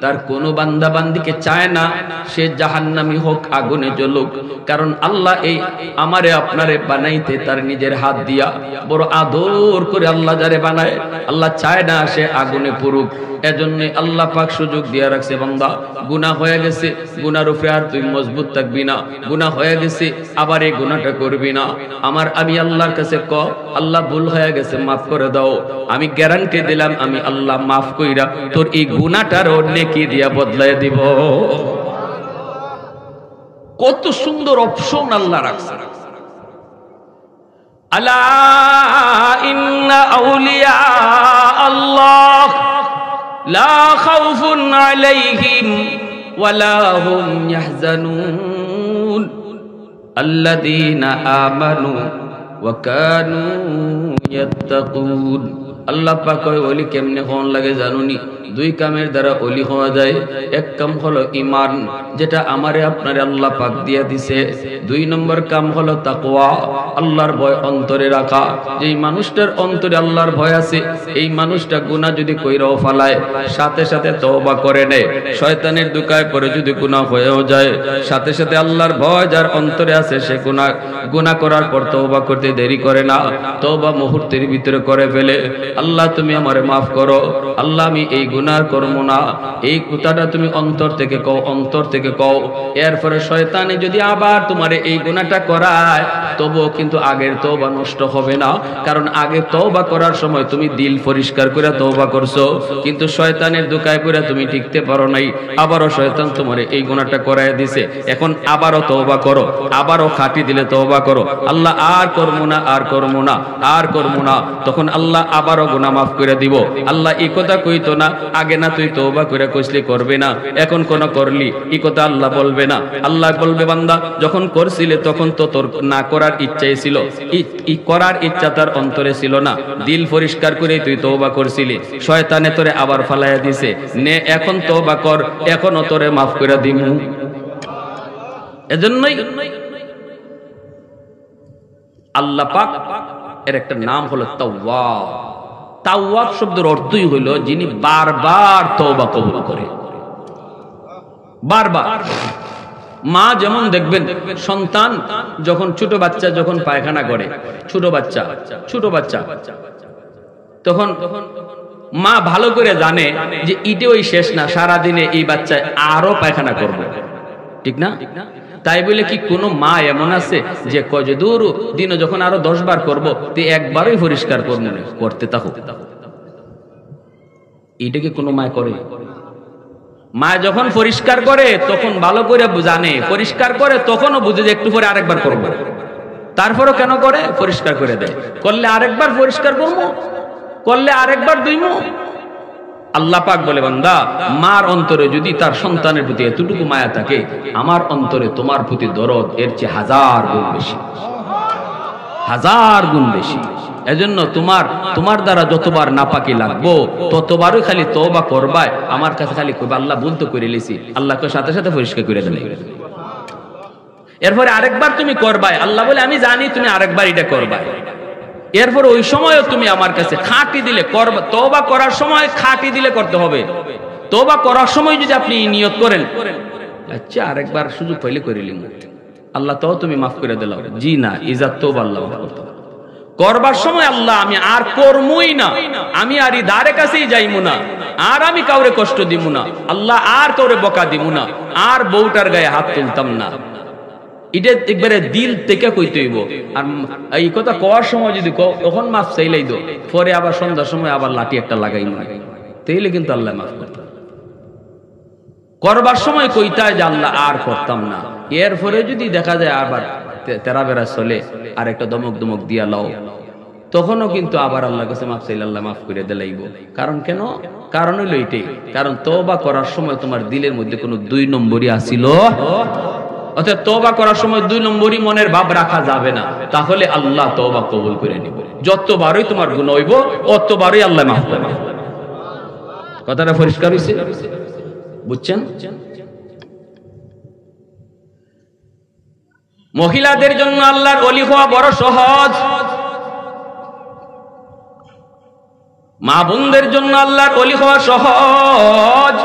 Speaker 1: তার কোন বান্দা বান্দিকে চায় না সে জাহান্নামী হোক, আগুনে জ্বলুক। কারণ আল্লাহ এই আমারে আপনারে বানাইতে তার নিজের হাত দিয়া বড় আদর করে আল্লাহ যারে বানায়, আল্লাহ চায় না সে আগুনে পুরুক। এজন্য আল্লাহ পাক সুযোগ দিয়া রাখছে, বান্দা গুনাহ হয়ে গেছে, গুনার উপরে আর তুই মজবুত থাকবি না, গুনাহ হয়ে গেছে আবার এই গুনাহটা করবি না। আমি আল্লাহর কাছে ক, আল্লাহ ভুল হয়ে গেছে মাফ করে দাও। আমি গ্যারান্টি দিলাম, আমি আল্লাহ মাফ কইরা তোর এই গুনাহটার নেকি দিয়া বদলায় দিব। কত সুন্দর অপশন আল্লাহ রাখছে। আলা ইন্না আউলিয়া আল্লাহ লা খাউফুন আলাইহিম ওয়ালা হুম ইয়াহজানুন আল্লাযীনা আমানু ওয়া কানু ইয়াত্তাকুন। আল্লাহ পাক কয় ওলি কেমনে হন লাগে জানুনি? দুই কামের দ্বারা ওলি হওয়া যায়। এক কাম হলো ঈমান, যেটা আমারে আপনারে আল্লাহ পাক দিয়া দিছে। দুই নম্বর কাম হলো তাকওয়া, আল্লাহর ভয় অন্তরে রাখা। যেই মানুষটার অন্তরে আল্লাহর ভয় আছে, এই মানুষটা গুনাহ যদি কইরাও ফালায় সাথে সাথে তওবা করে নেয়। শয়তানের দুকায় পড়ে যদি গুনাহ হয়েও যায়, সাথে সাথে আল্লাহর ভয় যার অন্তরে আছে সে গুনাহ করার পর তওবা করতে দেরি করে না, তওবা মুহূর্তের ভিতরে করে ফেলে। আল্লাহ তুমি আমারে মাফ করো, আল্লাহ আমি এই গুনাহ করব না, এই কথাটা তুমি অন্তর থেকে কও, অন্তর থেকে কও। এরপরে শয়তানে যদি আবার তোমারে এই গুনাহটা করায়, তবুও কিন্তু আগের তওবা নষ্ট হবে না। কারণ আগে তওবা করার সময় তুমি দিল পরিষ্কার করে তওবা করছো, কিন্তু শয়তানের দুকায় পড়ে তুমি টিকতে পারো নাই, আবারও শয়তান তোমারে এই গুনাহটা করায় দিছে। এখন আবারও তওবা করো, আবারও খাঁটি দিলে তওবা করো, আল্লাহ আর করব না, আর করব না, আর করব না। তখন আল্লাহ আবারও গুনাহ মাফ করে দিব। আল্লাহ এই কথা কইতো না, আগে না তুই তওবা করে কইছলি করবে না, এখন কোন করলি, এই কথা আল্লাহ বলবে না। আল্লাহ বলবে, বান্দা যখন করছিলে তখন তো তোর না করার ইচ্ছাই ছিল, এই করার ইচ্ছা তার অন্তরে ছিল না, দিল পরিষ্কার করে তুই তওবা করছিলি, শয়তানে তোরে আবার ফালাইয়া দিছে, নে এখন তওবা কর, এখনো তোরে মাফ করে দিমু। এজন্যই আল্লাহ পাক এর একটা নাম হলো তাওয়াব। তাওয়াব শব্দের অর্থই হলো যিনি বারবার তওবা কবুল করে, বারবার। মা যেমন দেখবেন সন্তান যখন ছোট বাচ্চা যখন পায়খানা করে, ছোট বাচ্চা তখন মা ভালো করে জানে যে ইটে ওই শেষ না, সারাদিনে এই বাচ্চা আরো পায়খানা করবে, ঠিক না? তাই বলে কি কোনো মা এমন আছে যে কয় যে দূর দিনে যখন আরো 10 বার করবো তুই একবারই পরিষ্কার করতে থাকো? এটা কি কোনো মা করে? মা যখন পরিষ্কার করে তখন ভালো করে জানে, পরিষ্কার করে তখনও বুঝে যে একটু পরে আরেকবার করবো, তারপরও কেন করে? পরিষ্কার করে দেয়। করলে আরেকবার পরিষ্কার করবো, করলে আরেকবার ধুইমু। আল্লাহ পাক বলে, বান্দা মার অন্তরে যদি তার সন্তানের প্রতি এতটুকু মায়া থাকে, আমার অন্তরে তোমার প্রতি দরদ এর চেয়ে 1000 গুণ বেশি, 1000 গুণ বেশি। এজন্য তোমার দ্বারা যতবার নাপাকি লাগবো ততবারই খালি তওবা করবাই, আমার কাছে খালি কইবা আল্লাহ ভুল তো করে লিছি, আল্লাহকে সাথে সাথে পরিষ্কার করে দিলে। এরপরে আরেকবার তুমি করবাই, আল্লাহ বলে আমি জানি তুমি আরেকবার এটা করবাই। এরপর ওই সময়ও তুমি আমার কাছে খাঁটি দিলে করবা। তওবা করার সময় খাঁটি দিলে করতে হবে। তওবা করার সময় যদি আপনি নিয়ত করেন আচ্ছা আরেকবার সুযোগ পাইলে করে লিম, আল্লাহ তো তুমি মাফ করে দিলাম, জি না, ইজাত তওবা আল্লাহ করতে হবে। করবার সময় আল্লাহ আমি আর করমুই না, আমি আর ইদারে কাছেই যাইমু না, আর আমি কাউরে কষ্ট দিমু না, আল্লাহ আর কাউরে বকা দিমু না, আর বউটার গায়ে হাত তুলতাম না। এটা একবারে দিল থেকে কইতে হইব। আর এই কথা কওয়ার সময় যদি তখন মাফ চাইলাই দো, পরে আবার সন্ধ্যার সময় আবার লাঠি একটা লাগাই না, তাইলে কিন্তু আল্লাহ মাফ করতে। করবার সময় কইতা যে আল্লাহ আর করতাম না, এরপরে যদি দেখা যায় আবার তেরা বেড়া চলে আর একটা দমক দিয়া লাও, তখনও কিন্তু আবার আল্লাহর কাছে মাফ চাইলে আল্লাহ মাফ করে দিলাইব। কারণ কেন? কারণ হইল এইটাই, কারণ তওবা করার সময় তোমার দিলের মধ্যে কোনো 2 নম্বরই আসিল। অর্থাৎ তওবা করার সময় 2 নম্বরই মনের ভাব রাখা যাবে না, তাহলে আল্লাহ তওবা কবুল করে নিবে। যতবারই তোমার গুনাহ হইব অতবারই আল্লাহ মাফ করবে। কথাটা পরিষ্কার হইছে? বুঝছেন? মহিলাদের জন্য আল্লাহর ওলি হওয়া বড় সহজ, মা বোনদের জন্য আল্লাহর ওলি হওয়া সহজ।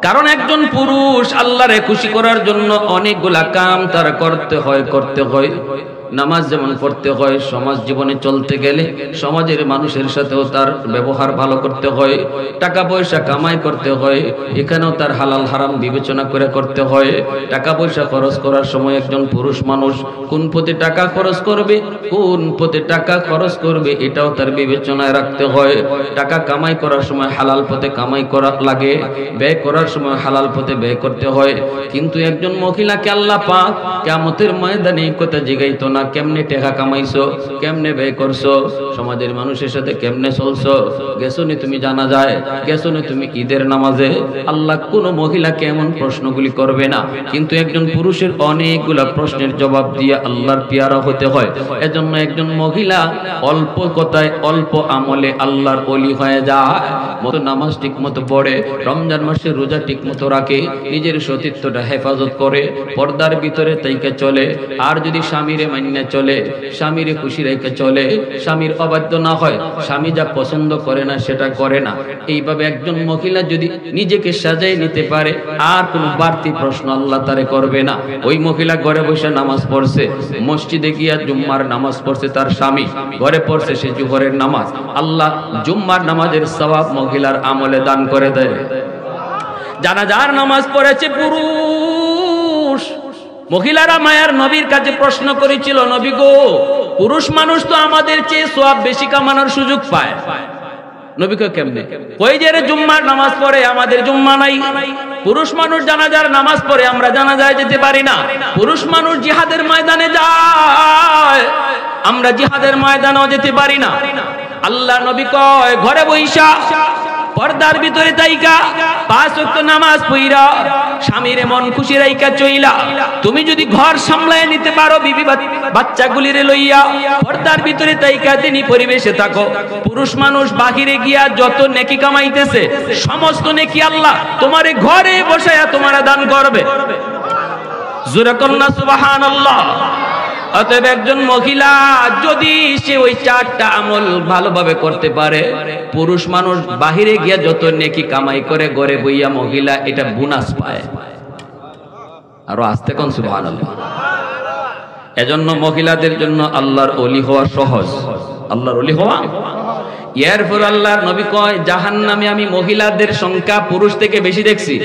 Speaker 1: কারণ একজন পুরুষ আল্লাহরে খুশি করার জন্য অনেকগুলা কাম তার করতে হয়। নামাজ যেমন পড়তে হয়, সমাজ জীবনে চলতে গেলে সমাজের মানুষের সাথেও তার ব্যবহার ভালো করতে হয়, টাকা পয়সা কামাই করতে হয়, এখানেও তার হালাল হারাম বিবেচনা করে করতে হয়। টাকা পয়সা খরচ করার সময় একজন পুরুষ মানুষ কোন পথে টাকা খরচ করবে, কোন পথে টাকা খরচ করবে এটাও তার বিবেচনায় রাখতে হয়। টাকা কামাই করার সময় হালাল পথে কামাই করা লাগে, ব্যয় করার সময় হালাল পথে ব্যয় করতে হয়। কিন্তু একজন মহিলাকে আল্লাহ পাক কিয়ামতের ময়দানে কথা জিগাইতো না, কেমনে টাকা কামাইছো, কেমনে ব্যয় করছো, সমাজের মানুষের সাথে কেমনে চলছো, গেছো নি তুমি জানা যায়, গেছো নি তুমি ঈদের নামাজে। আল্লাহ কোন মহিলাকে এমন প্রশ্নগুলি করবে না। কিন্তু একজন পুরুষের অনেকগুলা প্রশ্নের জবাব দিয়ে আল্লাহর পেয়ারা হতে হয়। এজন্য একজন মহিলা অল্প কথায় অল্প আমলে আল্লাহর ওলি হয়ে যায়। মতো নামাজ ঠিক মতো পড়ে, রমজান মাসে রোজা ঠিক মতো রাখে, নিজের সতীত্বটা হেফাজত করে, পর্দার ভিতরে তাইকে চলে। আর যদি স্বামীরে মান্য চলে, স্বামীরে খুশি রেখে চলে, স্বামীর অবাধ্য না হয়, স্বামী যা পছন্দ করে না সেটা করে না, এইভাবে একজন মহিলা যদি নিজেকে সাজাই নিতে পারে, আর কোনো বাড়তি প্রশ্ন আল্লাহ তারে করবে না। ওই মহিলা ঘরে বসে নামাজ পড়ছে, মসজিদে গিয়া জুম্মার নামাজ পড়ছে, তার স্বামী ঘরে পড়ছে সে জোহরের নামাজ, আল্লাহ জুম্মার নামাজের সওয়াব মহিলার আমলে দান করে দেয়। জানাজার নামাজ পড়েছে পুরুষ, মহিলারা মায়ার নবীর কাছে প্রশ্ন করেছিল, নবী গো, পুরুষ মানুষ তো আমাদের চেয়ে সওয়াব বেশি কামানোর সুযোগ পায়। নবী কয় কেমনে? কই যে জুম্মার নামাজ পড়ে, আমাদের জুম্মা নাই। পুরুষ মানুষ জানাজার নামাজ পড়ে, আমরা জানাজায় যেতে পারি না। পুরুষ মানুষ জিহাদের ময়দানে যায়, আমরা জিহাদের ময়দানেও যেতে পারি না। আল্লাহ নবী কয় ঘরে বইসা পর্দার ভিতরে তাইকা 5 ওয়াক্ত নামাজ পড়া স্বামীর মন খুশি রাইকা চইলা, তুমি যদি ঘর সামলায় নিতে পারো, বিবি বাচ্চাগুলিরে লইয়া পর্দার ভিতরে তাইকা তিনি পরিবেশে থাকো, পুরুষ মানুষ বাহিরে গিয়া যত নেকি কামাইতেছে সমস্ত নেকি আল্লাহ তোমারে ঘরে বসায়া তোমারা দান করবে। জোরে কন্যা সুবহানাল্লাহ। অতএব একজন মহিলা যদি সে ওই 4টা আমল ভালোভাবে করতে পারে, পুরুষ মানুষ বাহিরে গিয়া যত নেকি কামাই করে ঘরে বইয়া মহিলা এটা বোনাস পায়। আরো আস্তে কোন সুবহানাল্লাহ। এজন্য মহিলাদের জন্য আল্লাহর ওলি হওয়া সহজ, আল্লাহর ওলি হওয়া। এরপর আল্লাহর নবী কয় জাহান্নামে আমি মহিলাদের সংখ্যা পুরুষ থেকে বেশি দেখছি।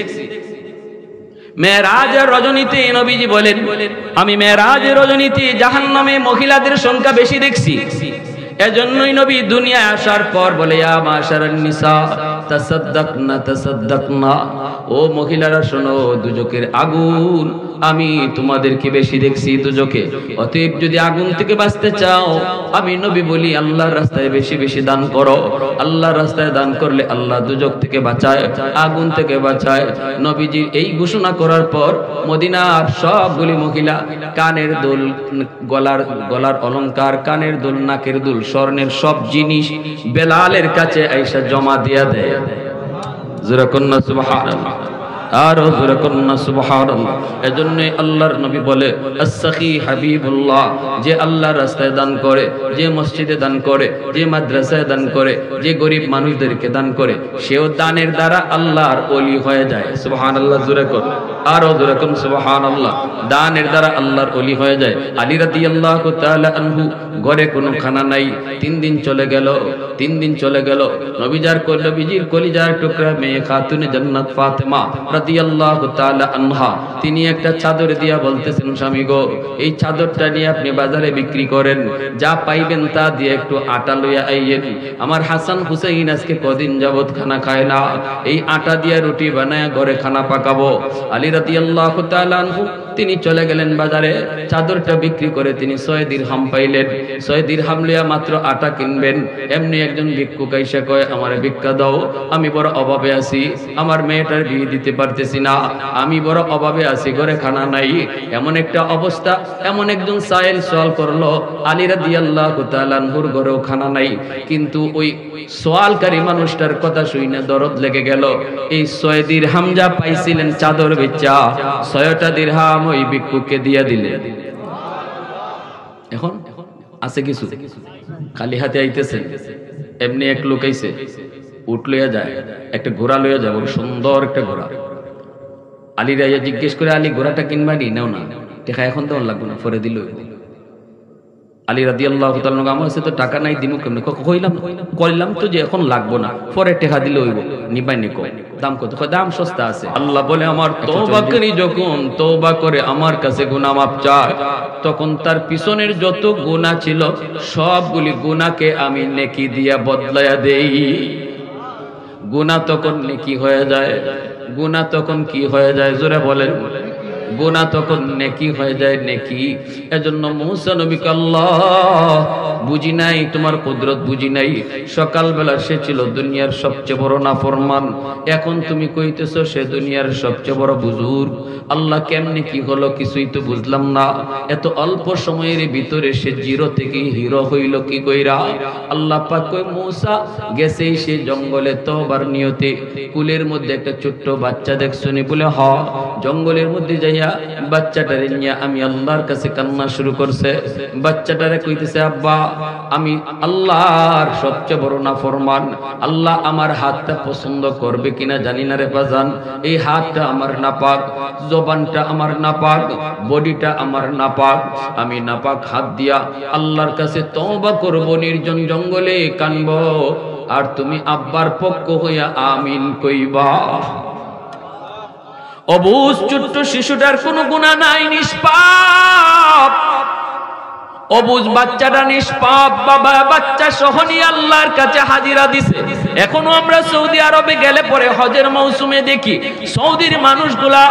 Speaker 1: মেরাজের রজনীতে নবীজি বলেন, আমি মেরাজের রজনীতে জাহান্নামে মহিলাদের সংখ্যা বেশি দেখছি। এজন্যই নবী দুনিয়ায় আসার পর বলে, ইয়া মাশারান নিসা তাসাদদাকনা তাসাদদাকনা, ও মহিলারা শোনো, দুজকের আগুন আমি তোমাদেরকে বেশি দেখছি দুজকে। অতএব যদি আগুন থেকে বাঁচতে চাও, আমি নবী বলি আল্লাহর রাস্তায় বেশি বেশি দান করো। আল্লাহর রাস্তায় দান করলে আল্লাহ দুজক থেকে বাঁচায়, আগুন থেকে বাঁচায়। নবীজি এই ঘোষণা করার পর মদিনার সবগুলি মহিলা কানের দুল, গলার অলংকার, কানের দুল, নাকের দুল, স্বর্ণের সব জিনিস বেলালের কাছে আইসা জমা দিয়া দেয়। জোরে কন্যা সুবহানাল্লাহ, আর জোরে কন্যা সুবহানাল্লাহ। এজন্য আল্লাহর নবী বলে, আস-সাখী হাবিবুল্লাহ, যে আল্লাহর রাস্তায় দান করে, যে মসজিদে দান করে, যে মাদ্রাসায় দান করে, যে গরিব মানুষদেরকে দান করে, সেও দানের দ্বারা আল্লাহর ওলি হয়ে যায়। সুবহানাল্লাহ, জোরে কর, আর জোরে কর সুবহানাল্লাহ। দানের দ্বারা আল্লাহর ওলি হয়ে যায়। আলী রাদিয়াল্লাহু তাআলা আনহু ঘরে কোনো খানা নাই, 3 দিন চলে গেল, 3 দিন চলে গেল। নবীজির কলিজার টুকরা মেয়ে খাতুনে জান্নাত ফাতেমা রাদিয়াল্লাহু তাআলা আনহা, তিনি একটা চাদর দিয়া বলতেছেন, স্বামী গো, এই চাদরটা নিয়ে আপনি বাজারে বিক্রি করেন, যা পাইবেন তা দিয়ে একটু আটা লইয়া আইয়েন। আমার হাসান হুসাইন আজকে কদিন যাবত খানা খায় না, এই আটা দিয়া রুটি বানায় ঘরে খানা পাকাবো। আলী রাদিয়াল্লাহু তাআলা আনহু তিনি চলে গেলেন বাজারে, চাদরটা বিক্রি করে তিনি 6 দিরহাম পাইলেন। 6 দিরহাম লইয়া মাত্র আটা কিনবেন, এমনি একজন ভিক্ষুক আইসা কয় আমার ভিক্ষা দাও, আমি বড় অভাবে আছি, আমার মেয়েটার বিয়ে দিতে পারতেছি না, আমি বড় অভাবে আছি, ঘরে খানা নাই। এমন একটা অবস্থা, এমন একজন সাইল সওয়াল করলো, আলী রাদিয়াল্লাহু তাআলা আনহুর ঘরেও খানা নাই, কিন্তু ওই সওয়ালকারী মানুষটার কথা শুনে দরদ লেগে গেল। এই 6 দিরহাম যা পাইছিলেন চাদর বেচা, 6টা দিরহাম ওই ভিক্ষুককে দিয়া দিলেন। এখন আছে কিছু, খালি হাতে আইতেছেন। এমনি এক লোক আইছে, উট লইয়া যায়, একটা ঘোড়া লইয়া যায়, বড় সুন্দর একটা ঘোড়া। আলী রাইয়া জিজ্ঞেস করে, আলী ঘোড়াটা কিনবানি? নাও না, টাকা এখন তো লাগবে না, পরে দিল। আলী রাদিয়াল্লাহু তাআলা আমার কাছে তো টাকা নাই, দিমু কেমনে? কইলাম তো যে এখন লাগবো না, পরে টাকা দিলে হইব। নিবাই নি কয় দাম কত? কয় দাম সস্তা আছে। আল্লাহ বলে আমার তওবাকারী যখন তওবা করে আমার কাছে গুনাহ মাফ চায়, তখন তার পিছনের যত গুনাহ ছিল সবগুলি গুনাহকে আমি নেকি দিয়া বদলায়া দেই। গুনাহ তখন নেকি হয়ে যায়। গুনাহ তখন কি হয়ে যায় জোরে বলেন? গুনাহ তখন নেকি হয়ে যায়, নেকি। এজন্য মুসা নবীকে আল্লাহ বুঝি নাই, তোমার কুদরত বুঝি নাই। সকালবেলা সে ছিল দুনিয়ার সবচেয়ে বড় নাফরমান, এখন তুমি কইতেছো সে দুনিয়ার সবচেয়ে বড় বুজুর্গ। আল্লাহ কেমনে কি হলো কিছুই তো বুঝলাম না। এত অল্প সময়ের ভিতরে সে জিরো থেকে হিরো হইল কি কইরা? আল্লাহ পাক কই মুসা গেছেই সে জঙ্গলে তওবার নিয়তে, কুলের মধ্যে একটা ছোট্ট বাচ্চা দেখছনি? বলে হ। জঙ্গলের মধ্যে যাইয়া বাচ্চাটারে নিয়ে আমি আল্লাহর কাছে কান্না শুরু করছে। বাচ্চাটারে কইতেছে আব্বা আমি আল্লাহর সবচেয়ে বড় নাফরমান, আল্লাহ আমার হাতটা পছন্দ করবে কিনা জানি না রে বাজান। এই হাতটা আমার নাপাক, জবানটা আমার নাপাক, বডিটা আমার নাপাক, আমি নাপাক হাত দিয়া আল্লাহর কাছে তওবা করব, নির্জন জঙ্গলে কানব, আর তুমি আব্বার পক্ষ হইয়া আমিন কইবা। অবুঝ ছোট্ট শিশুটার কোনো গুনাহ নাই, নিষ্পাপ। অবুঝ বাচ্চাটা নিষ্পাপ, বাবা বাচ্চা সহ নিয়ে আল্লাহর কাছে হাজিরা দিছে। এখনো আমরা সৌদি আরবে গেলে পরে হজের মৌসুমে দেখি সৌদির মানুষগুলা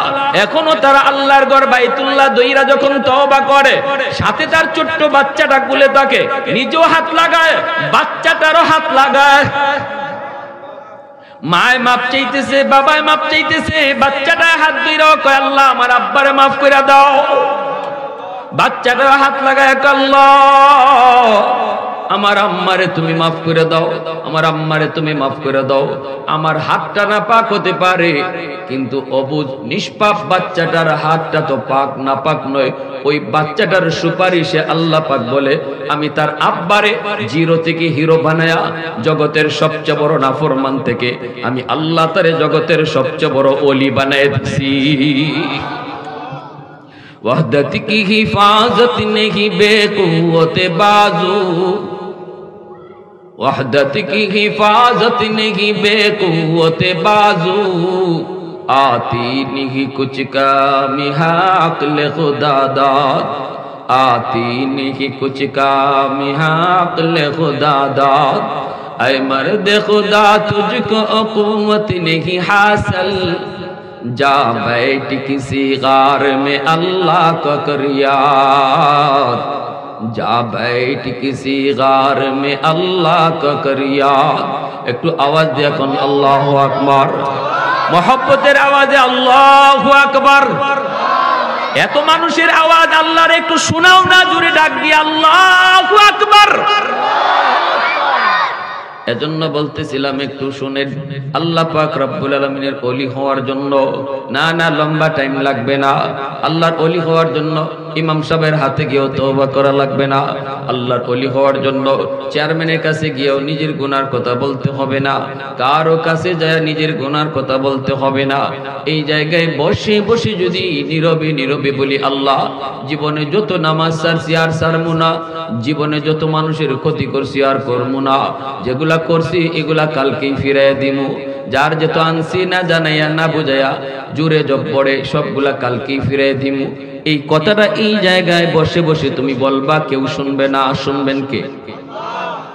Speaker 1: এখনো তারা আল্লাহর ঘর বাইতুল্লাহ দইরা যখন তওবা করে, সাথে তার ছোট্ট বাচ্চাটা কুলে থাকে, নিজেও হাত লাগায়, বাচ্চাটারও হাত লাগায়। মায় মাপ চাইতেছে, বাবায় মাপ চাইতেছে, বাচ্চাটা হাত ধইরা কয় আল্লাহ আমার আব্বারে মাফ কইরা দাও। বাচ্চাটা হাত লাগায় কয় আল্লাহ আমার আম্মারে তুমি মাফ করে দাও, আমার আম্মারে তুমি মাফ করে দাও। আমার হাতটা না পাক হতে পারে, কিন্তু অবুঝ নিষ্পাপ বাচ্চাটার হাতটা তো পাক না পাক নয়। ওই বাচ্চাটার সুপারিশে আল্লাহ পাক বলে আমি তার আব্বারে জিরো থেকে হিরো বানায়া জগতের সবচেয়ে বড় নাফরমান থেকে আমি আল্লাহ তারে জগতের সবচেয়ে বড় ওলি বানায় দিছি। वहदत की हिफाजत नहीं बेकुव्वत बाजू, वहदत की हिफाजत नहीं बेकुव्वत बाजू, आती नहीं कुछ कामी अक्ल खुदा दाद, आती नहीं कुछ कामी अक्ल खुदा दाद। ऐ मर्द खुदा तुझको कुव्वत नहीं हासिल, जा बैठ किसी गार में अल्लाह का कर याद, जा बैठ किसी गार में अल्लाह का कर याद। একটু আওয়াজ দিয়ে কোন আল্লাহু আকবার, মহব্বতের আওয়াজে আল্লাহু আকবার। এত মানুষের আওয়াজ আল্লাহর একটু শোনাও না, জোরে ডাক দিয়ে আল্লাহু আকবার। এজন্য বলতেছিলাম একটু শুনেন, আল্লাহ পাক রব্বুল আলামিনের ওলি হওয়ার জন্য না লম্বা টাইম লাগবে না। আল্লাহর ওলি হওয়ার জন্য ইমাম সাহেবের হাতে গিয়েও তওবা করা লাগবে না। আল্লাহর ওলি হওয়ার জন্য চেয়ারম্যানের কাছে গিয়েও নিজের গুনার কথা বলতে হবে না, কারো কাছে যায় নিজের গুনার কথা বলতে হবে না। এই জায়গায় বসে বসে যদি নীরবে নীরবে বলি আল্লাহ জীবনে যত নামাজ ছাড়ছি আর ছাড়বো না, জীবনে যত মানুষের ক্ষতি করছি আর করবো না, যেগুলা করছি এগুলা কালকেই ফিরাইয়া দিমু, যার যেত আনছি না জানাইয়া না বুঝাইয়া জোরে জব্বরে সবগুলা কালকেই ফিরাইয়া দিমু। এই কথাটা এই জায়গায় বসে বসে তুমি বলবা, কেউ শুনবে না। শুনবেন কে?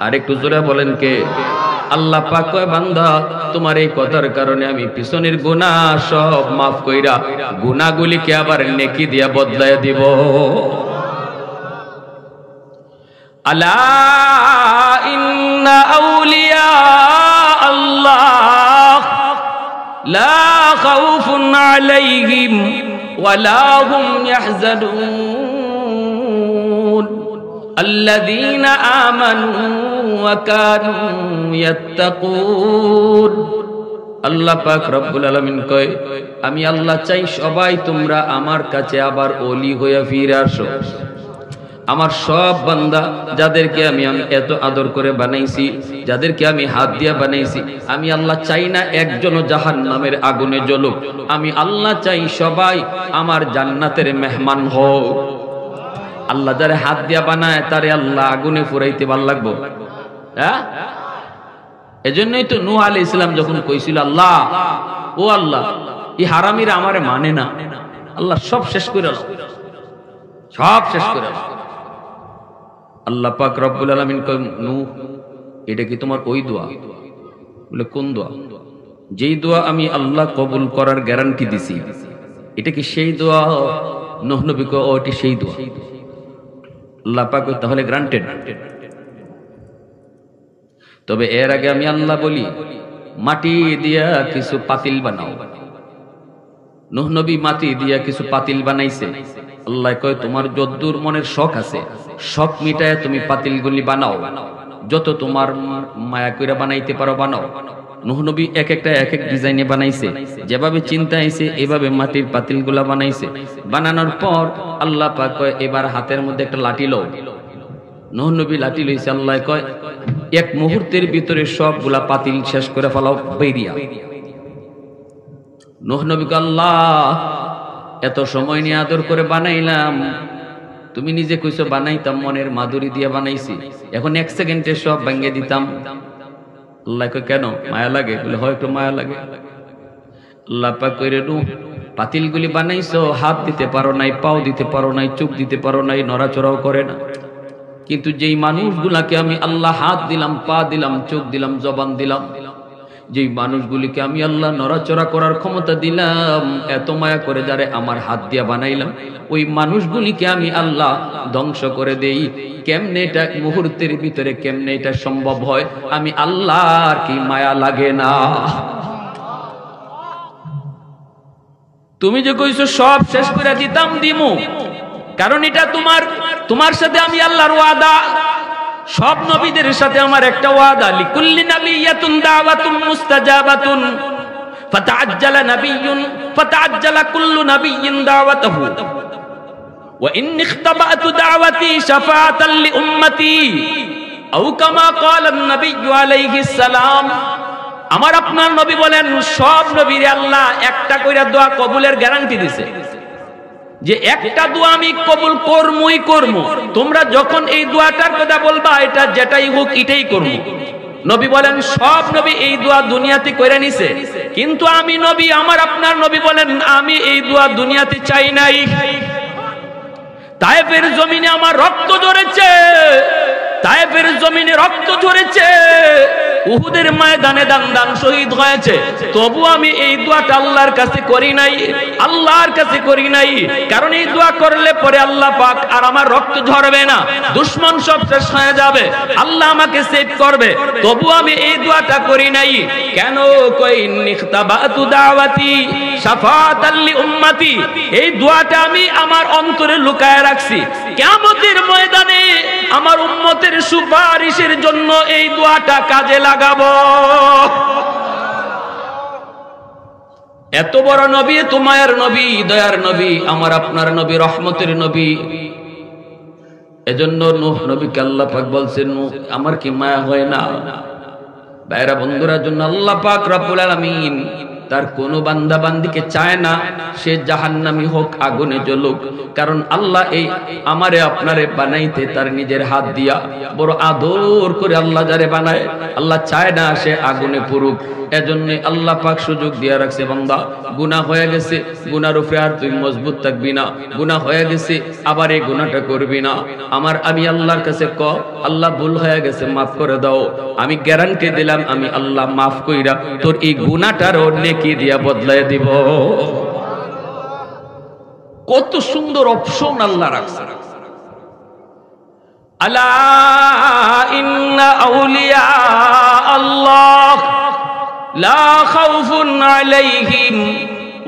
Speaker 1: আর একটু জোরে বলেন কে? আল্লাহ পাক কয় বান্দা তোমার এই কথার কারণে আমি পিছনের গুনাহ সব মাফ কইরা গুনাহগুলিকে আবার নেকি দিয়া বদলায় দিব। আলা ইন্না আউলিয়া আল্লাহ লা খাউফুন আলাইহিম ওয়ালা হুম ইয়াহজানুন আল্লাযীনা আমানু ওয়া কানু ইয়াত্তাকুন। আল্লাহ পাক রব্বুল আলামিন কয় আমি আল্লাহ চাই সবাই তোমরা আমার কাছে আবার ওলি হয়ে ফিরে আসো। আমার সব বান্দা যাদেরকে আমি এত আদর করে বানাইছি, যাদেরকে আমি হাত দিয়া বানাইছি, আমি আল্লাহ চাই না একজনও জাহান্নামের আগুনে জ্বলুক। আমি আল্লাহ চাই সবাই আমার জান্নাতের মেহমান হোক। আল্লাহ যারে হাত দিয়া বানায় তারে আল্লাহ আগুনে ফুরাইতে ভাল লাগবো? হ্যাঁ, এজন্যই তো নূহ আলাইহিস সালাম যখন কইছিল আল্লাহ ও আল্লাহ এই হারামিরা আমারে মানে না, আল্লাহ সব শেষ করে দাও, সব শেষ করে দাও। আল্লাহ পাক রব্বুল আলামিন কয় নূহ এটা কি তোমার ওই দোয়া? বলে কোন দোয়া? যেই দোয়া আমি আল্লাহ কবুল করার গ্যারান্টি দিছি, এটা কি সেই দোয়া? নূহ নবী কয় ও এটি সেই দোয়া। আল্লাহ পাক কয় তাহলে গ্রান্টেড। তবে এর আগে আমি আল্লাহ বলি মাটি দিয়া কিছু পাতিল বানাও। নূহ নবী মাটি দিয়া কিছু পাতিল বানাইছে। আল্লাহ কয় তোমার যদ্দুর মনের শখ আছে, শখ মিটায় তুমি পাতিলগুলি বানাও, যত তোমার মায়া কইরা বানাইতে পারো বানাও। নূহ নবী এক একটা এক এক ডিজাইনে বানাইছে, যেভাবে চিন্তা আইছে এভাবে মাটির পাতিলগুলা বানাইছে। বানানোর পর আল্লাহ পাক কয় এবার হাতের মধ্যে একটা লাঠি লও। নূহ নবী লাঠি লইছে। আল্লাহ কয় এক মুহূর্তের ভিতরে সবগুলা পাতিল শেষ করে ফেলাও বেরিয়া। নূহ নবী কয় আল্লাহ এত সময় নিয়ে আদর করে বানাইলাম, তুমি নিজে কইছো বানাইতাম মনের মাধুরী দিয়ে বানাইছি, এখন এক সেকেন্ডে সব ভাঙিয়ে দিতাম। আল্লাহ কয় কেন মায়া লাগে? বলে হয় একটু মায়া লাগে। আল্লাহ পাক কইরে নূহ পাতিলগুলি বানাইছো, হাত দিতে পারো নাই, পাও দিতে পারো নাই, চোখ দিতে পারো নাই, নড়াচড়াও করে না। কিন্তু যেই মানুষগুলাকে আমি আল্লাহ হাত দিলাম, পা দিলাম, চোখ দিলাম, জবান দিলাম, যেই মানুষগুলিকে আমি আল্লাহ নড়াচড়া করার ক্ষমতা দিলাম, এত মায়া করে যারে আমার হাত দিয়া বানাইলাম, ওই মানুষগুলিকে আমি আল্লাহ ধ্বংস করে দেই। কেমনে এটা মুহূর্তের ভিতরে কেমনে এটা সম্ভব হয়? আমি আল্লাহর কি মায়া লাগে না? তুমি যে কইছো সব শেষ করে দিতাম, দিমু, কারণ এটা তোমার সাথে আমি আল্লাহর ওয়াদা। সব নবীদের সাথে আমার একটা ওয়াদা, লিকুল্লি নাবিয়্যাতুন দাওয়াতুন মুস্তাজাবাতুন ফাতাআজ্জালা কুল্লু নাবিয়্যিন দাওয়াতাহু ওয়া ইন্নী ইখতাবাতু দাওয়াতি শাফাআতান লিউম্মতি আও কামা ক্বালা আন-নাবিয়্যু আলাইহিস সালাম। আমার আপনার নবী বলেন সব নবীরে আল্লাহ একটা কইরা দোয়া কবুলের গ্যারান্টি দিছে, যে একটা দোয়া আমি কবুল করমই করব। তোমরা যখন এই দোয়াটার কথা বলবা এটা যেটাই হোক এটাই করব। নবী বলেন সব নবী এই দোয়া দুনিয়াতে কইরা নিছে, কিন্তু আমি নবী, আমার আপনার নবী বলেন আমি এই দোয়া দুনিয়াতে চাই নাই। তায়েফের জমিনে আমার রক্ত ঝরেছে, তায়েফের জমিনে রক্ত ঝরেছে, উহুদের ময়দানে দান শহীদ হয়েছে, তবু আমি এই দোয়াটা আল্লাহর কাছে করি নাই, আল্লাহর কাছে করি নাই। কারণ এই দোয়া করলে পরে আল্লাহ পাক আর আমার রক্ত ঝরবে না, দুশমন সব শেষ হয়ে যাবে, আল্লাহ আমাকে সেভ করবে, তবু আমি এই দোয়াটা করি নাই। কেন? কই নিখতাবাতু দাওয়াতি শাফাআতাল লিউম্মতি, এই দোয়াটা আমি আমার অন্তরে লুকায় রাখছি, কিয়ামতের ময়দানে আমার উম্মতের সুপারিশের জন্য এই দোয়াটা কাজে লাগাবো। এত বড় নবী, এত মায়ার নবী, দয়ার নবী, আমার আপনার নবী, রহমতের নবী। এজন্য নূহ নবীকে আল্লাহ পাক বলছেন নূহ আমার কি মায়া হয় না? ভাইরা বন্ধুরা, জন্য আল্লাহ পাক রব্বুল আলামিন তার কোনো বান্দা বান্দিকে চায় না সে জাহান্নামী হোক, আগুনে জ্বলুক। কারণ আল্লাহ এই আমারে আপনারে বানাইতে তার নিজের হাত দিয়া বড় আদর করে আল্লাহ যারে বানায়, আল্লাহ চায় না সে আগুনে পুরুক। এজন্য আল্লাহ পাক সুযোগ দিয়া রাখছে, বান্দা গুনাহ হয়ে গেছে, গুনার উপরে আর তুই মজবুত থাকবি না, গুনাহ হয়ে গেছে আবার এই গুনাহটা করবি না। আমি আল্লাহর কাছে ক, আল্লাহ ভুল হয়ে গেছে মাফ করে দাও। আমি গ্যারান্টি দিলাম আমি আল্লাহ মাফ কইরা তোর এই গুনাহটার নেকি দিয়া বদলায় দিব। কত সুন্দর অপশন আল্লাহ রাখছে। আলা ইন্না আউলিয়া আল্লাহ লা খাউফুন আলাইহিম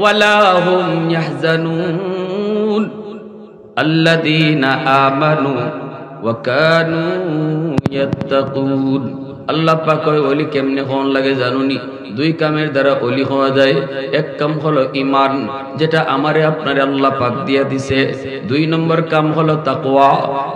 Speaker 1: ওয়ালা হুম ইয়াহজানুন আল্লাযীনা আমানু ওয়া কানু ইয়াত্তাকুন। আল্লাহ পাক কয় ওলি কেমনে হন লাগে জানুনি? দুই কামের দ্বারা ওলি হওয়া যায়। এক কাম হলো ঈমান, যেটা আমারে আপনারে আল্লাহ পাক দিয়া দিছে। দুই নম্বর কাম হলো তাকওয়া,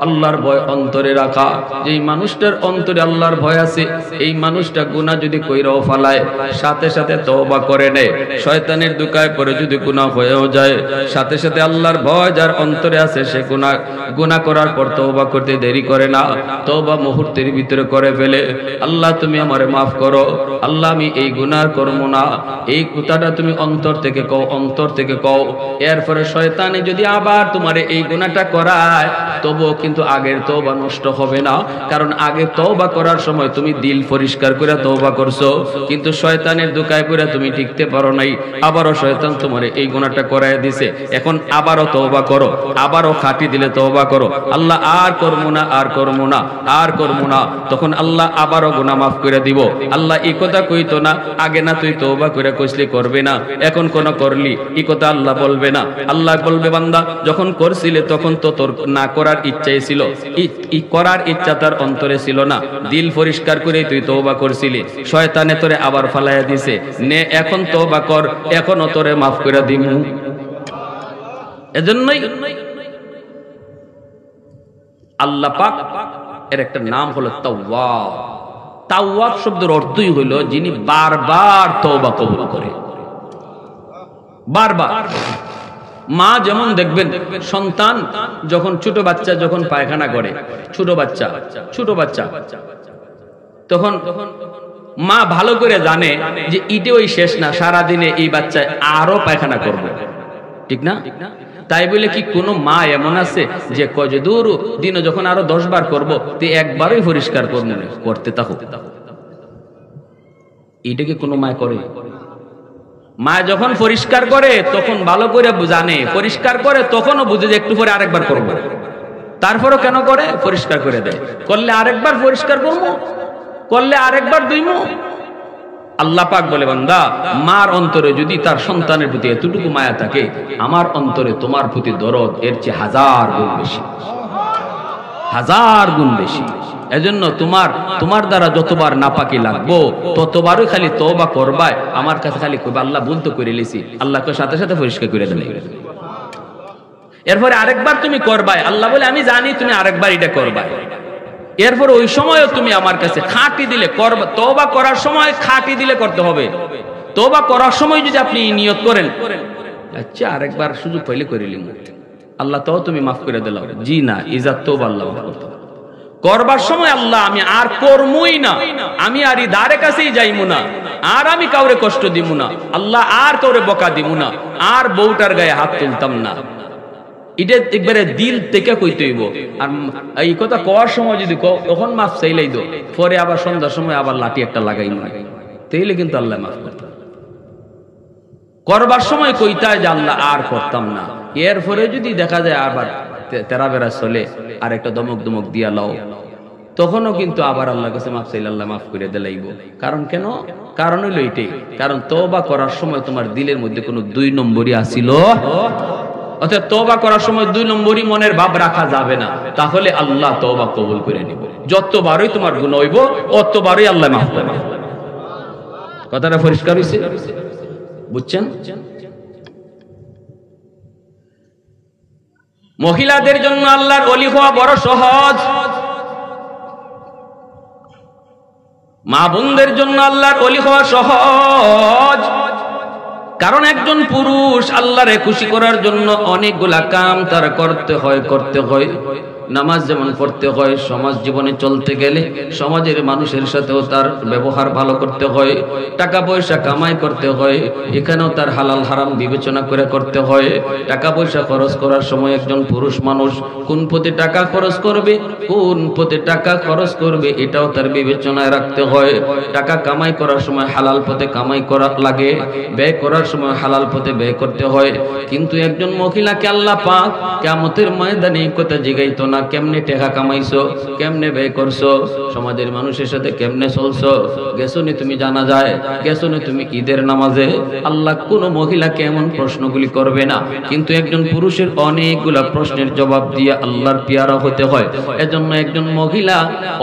Speaker 1: আল্লাহর ভয় অন্তরে রাখা। যেই মানুষটার অন্তরে আল্লাহর ভয় আছে, এই মানুষটা গুনাহ যদি কইরাও ফালায় সাথে সাথে তওবা করে নেয়। শয়তানের দুকায় পড়ে যদি গুনাহ হয়েও যায়, সাথে সাথে আল্লাহর ভয় যার অন্তরে আছে সে গুনাহ করার পর তওবা করতে দেরি করে না, তওবা মুহূর্তের ভিতরে করে ফেলে। আল্লাহ তুমি আমারে মাফ করো, আল্লাহ আমি এই গুনাহ করব না, এই কথাটা তুমি অন্তর থেকে কও, অন্তর থেকে কও। এরপরে শয়তানে যদি আবার তোমারে এই গুনাহটা করায়, তবুও কিন্তু আগের তওবা নষ্ট হবে না। কারণ আগে তওবা করার সময় তুমি দিল পরিষ্কার করে তওবা করছো, কিন্তু শয়তানের দুকায় পড়ে তুমি টিকতে পারো নাই। আবারও শয়তান তোমারে এই গুনাহটা করায় দিছে, এখন আবারও তওবা করো, আবারও খাঁটি দিলে তওবা করো। আল্লাহ আর করব না, আর করব না, আর করব না। তখন আল্লাহ আবারও গুনাহ মাফ করে দিব। আল্লাহ এই কথা কইতো না আগে না তুই তওবা করে কইছলি করবে না, এখন কোন করলি, এই কথা আল্লাহ বলবে না। আল্লাহ বলবে বান্দা যখন করছিলে তখন তো তোর না করার ইচ্ছাই ছিল, এই করার ইচ্ছা তার অন্তরে ছিল না, দিল পরিষ্কার করে তুই তওবা করছিলি, শয়তানে তোরে আবার ফালাইয়া দিছে, নে এখন তওবা কর, এখনো তোরে মাফ করে দিমু। এজন্যই আল্লাহ পাক এর একটা নাম হলো তাওয়াব। তাওয়াব শব্দের অর্থই হলো যিনি বারবার তওবা কবুল করে, বারবার। মা যেমন দেখবেন সন্তান যখন ছোট বাচ্চা যখন পায়খানা করে, ছোট বাচ্চা তখন মা ভালো করে জানে যে ইটেও শেষ না, সারাদিনে এই বাচ্চায় আরো পায়খানা করবে, ঠিক না? তাই বলে কি কোনো মা এমন আছে যে কয় দূর দিনে যখন আরো 10 বার করবো তুই একবারই পরিষ্কার করবো না, করতে থাকো? এটা কি কোনো মা করে? মা যখন পরিষ্কার করে তখন ভালো করে জানে, পরিষ্কার করে তখনও বুঝে যে একটু পরে আরেকবার করবো, তারপরও কেন করে? পরিষ্কার করে দেয়, করলে আরেকবার পরিষ্কার করবো, করলে আরেকবার ধুইমু। আল্লাহ পাক বলে বান্দা মার অন্তরে যদি তার সন্তানের প্রতি এতটুকু মায়া থাকে, আমার অন্তরে তোমার প্রতি দরদ এর চেয়ে 1000 গুণ বেশি, 1000 গুণ বেশি। এজন্য তোমার দ্বারা যতবার নাপাকি লাগবো ততবারই খালি তওবা করবাই, আমার কাছে খালি কইবা আল্লাহ ভুল তো করে লিছি, আল্লাহকে সাথে সাথে পরিষ্কার করে দেবে। এরপরে আরেকবার তুমি করবাই, আল্লাহ বলে আমি জানি তুমি আরেকবার এটা করবাই। এরপর ওই সময়ও তুমি আমার কাছে খাঁটি দিলে করবা। তওবা করার সময় খাঁটি দিলে করতে হবে। তওবা করার সময় যদি আপনি নিয়ত করেন আচ্ছা আরেকবার সুযোগ পাইলে করে লিম, আল্লাহ তো তুমি মাফ করে দিলাম, জি না, ইজাত তওবা আল্লাহ মাফ করতে হবে। করবার সময় আল্লাহ আমি আর করমই না, আমি আর ইদারে কাছেই যাইমু না, আর আমি কাউরে কষ্ট দিমু না, আল্লাহ আর কাউরে বকা দিমু না, আর বউটার গায়ে হাত তুলতাম না। এটা একবারে দিল থেকে কইতে হইব। আর এই কথা কওয়ার সময় যদি তখন মাফ চাইলেই দো, পরে আবার সন্ধ্যার সময় আবার লাঠি একটা লাগাই না, তাইলে কিন্তু আল্লাহ মাফ করতে। করবার সময় কইতায় যে আল্লাহ আর করতাম না, এরপরে যদি দেখা যায় আবার তেরা বেড়া চলে আর একটা দমক দমক দিয়া লাও, তখনও কিন্তু আবার আল্লাহর কাছে মাফ চাইলে আল্লাহ মাফ করে দিলাইব। কারণ কেন? কারণ হইল এইটাই, কারণ তওবা করার সময় তোমার দিলের মধ্যে কোনো 2 নম্বরই আসিল। অর্থাৎ তওবা করার সময় 2 নম্বরই মনের ভাব রাখা যাবে না, তাহলে আল্লাহ তওবা কবুল করে নিব। যতবারই তোমার গুনাহ হইব ততবারই আল্লাহ মাফ করবে। কথাটা পরিষ্কার হইছে? বুঝছেন? মহিলাদের জন্য আল্লাহর ওলি হওয়া বড় সহজ, মা বোনদের জন্য আল্লাহর ওলি হওয়া সহজ। কারণ একজন পুরুষ আল্লাহরে খুশি করার জন্য অনেকগুলা কাম তার করতে হয়। নামাজ যেমন পড়তে হয়, সমাজ জীবনে চলতে গেলে সমাজের মানুষের সাথেও তার ব্যবহার ভালো করতে হয়, টাকা পয়সা কামাই করতে হয়, এখানেও তার হালাল হারাম বিবেচনা করে করতে হয়। টাকা পয়সা খরচ করার সময় একজন পুরুষ মানুষ কোন পথে টাকা খরচ করবে, কোন পথে টাকা খরচ করবে এটাও তার বিবেচনায় রাখতে হয়। টাকা কামাই করার সময় হালাল পথে কামাই করা লাগে, ব্যয় করার সময় হালাল পথে ব্যয় করতে হয়। কিন্তু একজন মহিলাকে আল্লাহ পাক কিয়ামতের ময়দানে কথা জিগাইতো না কেমনে টাকা কামাইছো, কেমনে ব্যয় করছো, সমাজের মানুষের সাথে কেমনে চলছো, গেছো নি তুমি জানা যায়, গেছো নি তুমি ঈদের নামাজে। আল্লাহ কোন মহিলাকে এমন প্রশ্নগুলি করবে না, কিন্তু একজন পুরুষের অনেকগুলা প্রশ্নের জবাব দিয়ে আল্লাহর পেয়ারা হতে হয়। এজন্য একজন মহিলা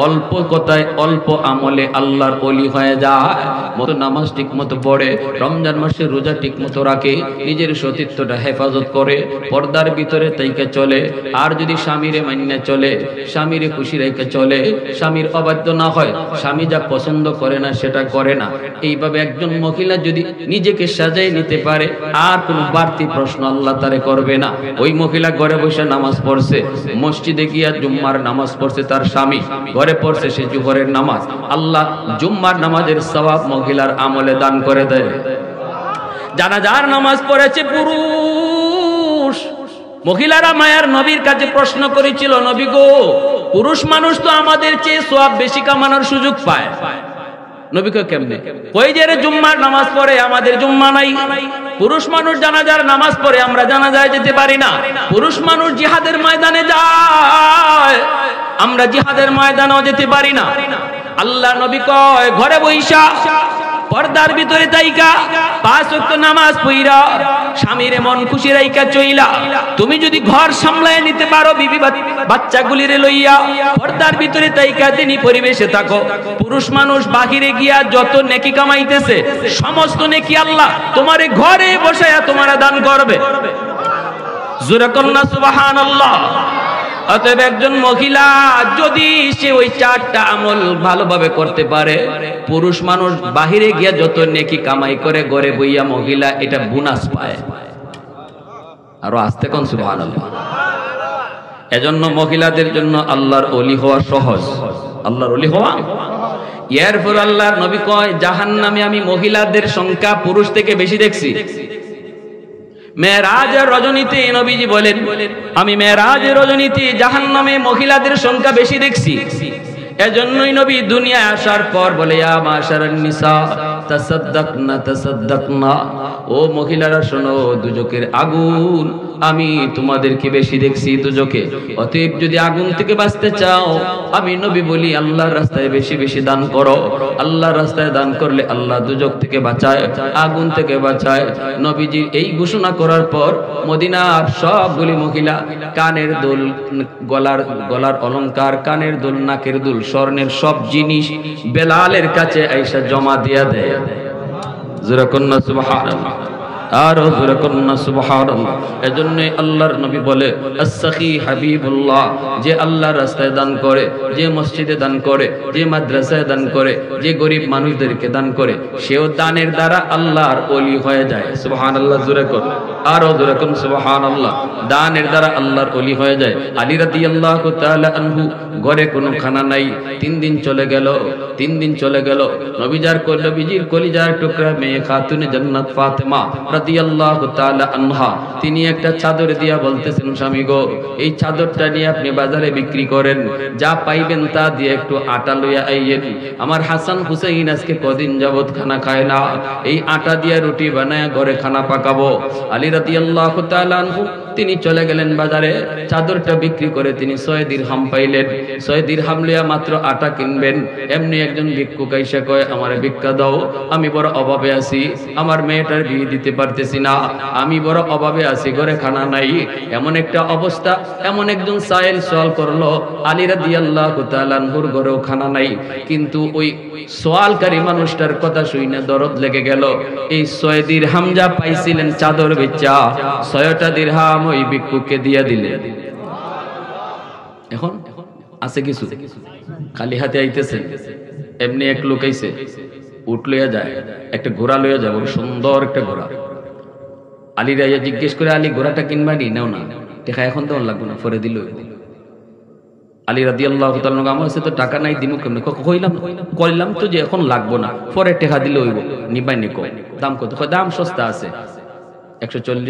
Speaker 1: অল্প কথায় অল্প আমলে আল্লাহর ওলি হয়ে যায়। মতো নামাজ ঠিক মতো পড়ে, রমজান মাসে রোজা ঠিক মতো রাখে, নিজের সতীত্বটা হেফাজত করে, পর্দার ভিতরে তাইকে চলে। আর যদি স্বামীরে মান্য চলে, স্বামীরে খুশি রেখে চলে, স্বামীর অবাধ্য না হয়, স্বামী যা পছন্দ করে না সেটা করে না, এইভাবে একজন মহিলা যদি নিজেকে সাজাই নিতে পারে আর কোনো বাড়তি প্রশ্ন আল্লাহ তারে করবে না। ওই মহিলা ঘরে বসে নামাজ পড়ছে, মসজিদে গিয়া জুম্মার নামাজ পড়ছে, তার স্বামী ঘরে পড়ছে সে জোহরের নামাজ, আল্লাহ জুম্মার নামাজের সওয়াব মহিলার আমলে দান করে দেয়। জানাজার নামাজ পড়েছে পুরুষ, মহিলারা মায়ার নবীর কাছে প্রশ্ন করেছিল, নবী গো, পুরুষ মানুষ তো আমাদের চেয়ে সওয়াব বেশি কামানোর সুযোগ পায়। নবী কয় কেমনে? কই যে রে জুম্মার নামাজ পড়ে, আমাদের জুম্মা নাই। পুরুষ মানুষ জানাজার নামাজ পড়ে, আমরা জানাজায় যেতে পারি না। পুরুষ মানুষ জিহাদের ময়দানে যায়, আমরা জিহাদের ময়দানেও যেতে পারি না। আল্লাহ নবী কয় ঘরে বইসা পর্দার ভিতরে তাইকা 5 ওয়াক্ত নামাজ পড়া স্বামীর মন খুশি রাইকা চইলা, তুমি যদি ঘর সামলায় নিতে পারো, বিবি বাচ্চাগুলিরে লইয়া পর্দার ভিতরে তাইকা তিনি পরিবেশে থাকো, পুরুষ মানুষ বাহিরে গিয়া যত নেকি কামাইতেছে সমস্ত নেকি আল্লাহ তোমারে ঘরে বসায়া তোমারা দান করবে। জোরে কন্যা সুবহানাল্লাহ। অতএব একজন মহিলা যদি সে ওই 4টা আমল ভালোভাবে করতে পারে, পুরুষ মানুষ বাহিরে গিয়া যত নেকি কামাই করে ঘরে বইয়া মহিলা এটা বোনাস পায়। আরো আস্তে কোন সুবহানাল্লাহ। এজন্য মহিলাদের জন্য আল্লাহর ওলি হওয়া সহজ, আল্লাহর ওলি হওয়া। এরপর আল্লাহর নবী কয় জাহান্নামে আমি মহিলাদের সংখ্যা পুরুষ থেকে বেশি দেখছি। মেরাজের রজনীতে নবীজি বলেন, আমি মেরাজের রজনীতে জাহান্নামে মহিলাদের সংখ্যা বেশি দেখছি। এজন্যই নবী দুনিয়ায় আসার পর বলে, ইয়া মাশারান নিসা তাসাদ্দাকনা, ও মহিলারা শোনো, দুজকের আগুন আমি তোমাদেরকে বেশি দেখছি দুজকে। অতএব যদি আগুন থেকে বাঁচতে চাও, আমি নবী বলি আল্লাহর রাস্তায় বেশি বেশি দান করো। আল্লাহর রাস্তায় দান করলে আল্লাহ দুজক থেকে বাঁচায়, আগুন থেকে বাঁচায়। নবীজি এই ঘোষণা করার পর মদিনার সবগুলি মহিলা কানের দুল, গলার অলংকার, কানের দুল, নাকের দুল, স্বর্ণের সব জিনিস বেলালের কাছে আইসা জমা দিয়া দেয়। জোরে কন্যা সুবহানাল্লাহ, আরো জোরে কন্যা সুবহানাল্লাহ। এজন্য আল্লাহর নবী বলে, আস-সাখী হাবিবুল্লাহ, যে আল্লাহর রাস্তায় দান করে, যে মসজিদে দান করে, যে মাদ্রাসায় দান করে, যে গরিব মানুষদেরকে দান করে, সেও দানের দ্বারা আল্লাহর ওলি হয়ে যায়। সুবহানাল্লাহ, জোরে কর, আরো জোরে কর সুবহানাল্লাহ। দানের দ্বারা আল্লাহর ওলি হয়ে যায়। আলী রাদিয়াল্লাহু তাআলা আনহু ঘরে কোনো খানা নাই, 3 দিন চলে গেল, 3 দিন চলে গেল। নবীজির কলিজার টুকরা মেয়ে খাতুনে জান্নাত ফাতেমা রাদিয়াল্লাহু তাআলা আনহা, তিনি একটা চাদর দিয়া বলতেছেন, স্বামী গো, এই চাদরটা নিয়ে আপনি বাজারে বিক্রি করেন, যা পাইবেন তা দিয়ে একটু আটা লইয়া আইয়েন। আমার হাসান হুসাইন আজকে কদিন যাবত খানা খায় না, এই আটা দিয়া রুটি বানায় ঘরে খানা পাকাবো। আলী রাদিয়াল্লাহু তাআলা আনহু তিনি চলে গেলেন বাজারে, চাদরটা বিক্রি করে তিনি 6 দিরহাম পাইলেন। 6 দিরহাম লইয়া মাত্র আটা কিনবেন। এমনি একজন ভিক্ষুক আইসা কয়, আমারে ভিক্ষা দাও, আমি বড় অভাবে আছি, আমার মেয়েটার বিয়ে দিতে পারতেছি না, আমি বড় অভাবে আছি, ঘরে খানা নাই। এমন একটা অবস্থা, এমন একজন সাইল সওয়াল করলো, আলী রাদিয়াল্লাহু তাআলা আনহুর ঘরেও খানা নাই। কিন্তু ওই সওয়ালকারী মানুষটার কথা শুনে দরদ লেগে গেল। এই 6 দিরহাম যা পাইছিলেন চাদর বেচা, 6টা দিরহাম ওই ভিক্ষুককে দিয়ে দিলেন। এখন আছে কিছু, খালি হাতে আইতেছেন। এমনি এক লোক আইছে, উট লইয়া যায়, একটা ঘোড়া লইয়া যায়, বড় সুন্দর একটা ঘোড়া, আলী রাইয়া জিজ্ঞেস করে, আলী ঘোড়াটা কিনবানি? নাও না, টেকা এখন তো লাগবো না, পরে দিল। আলী রাদিয়াল্লাহু তাআলা আমার কাছে তো টাকা নাই, দিমু কেমনে? কইলাম তো যে এখন লাগবো না, পরে টেকা দিলে হইব, নিবাই নিকো। দাম কত? দাম সস্তা আছে, 140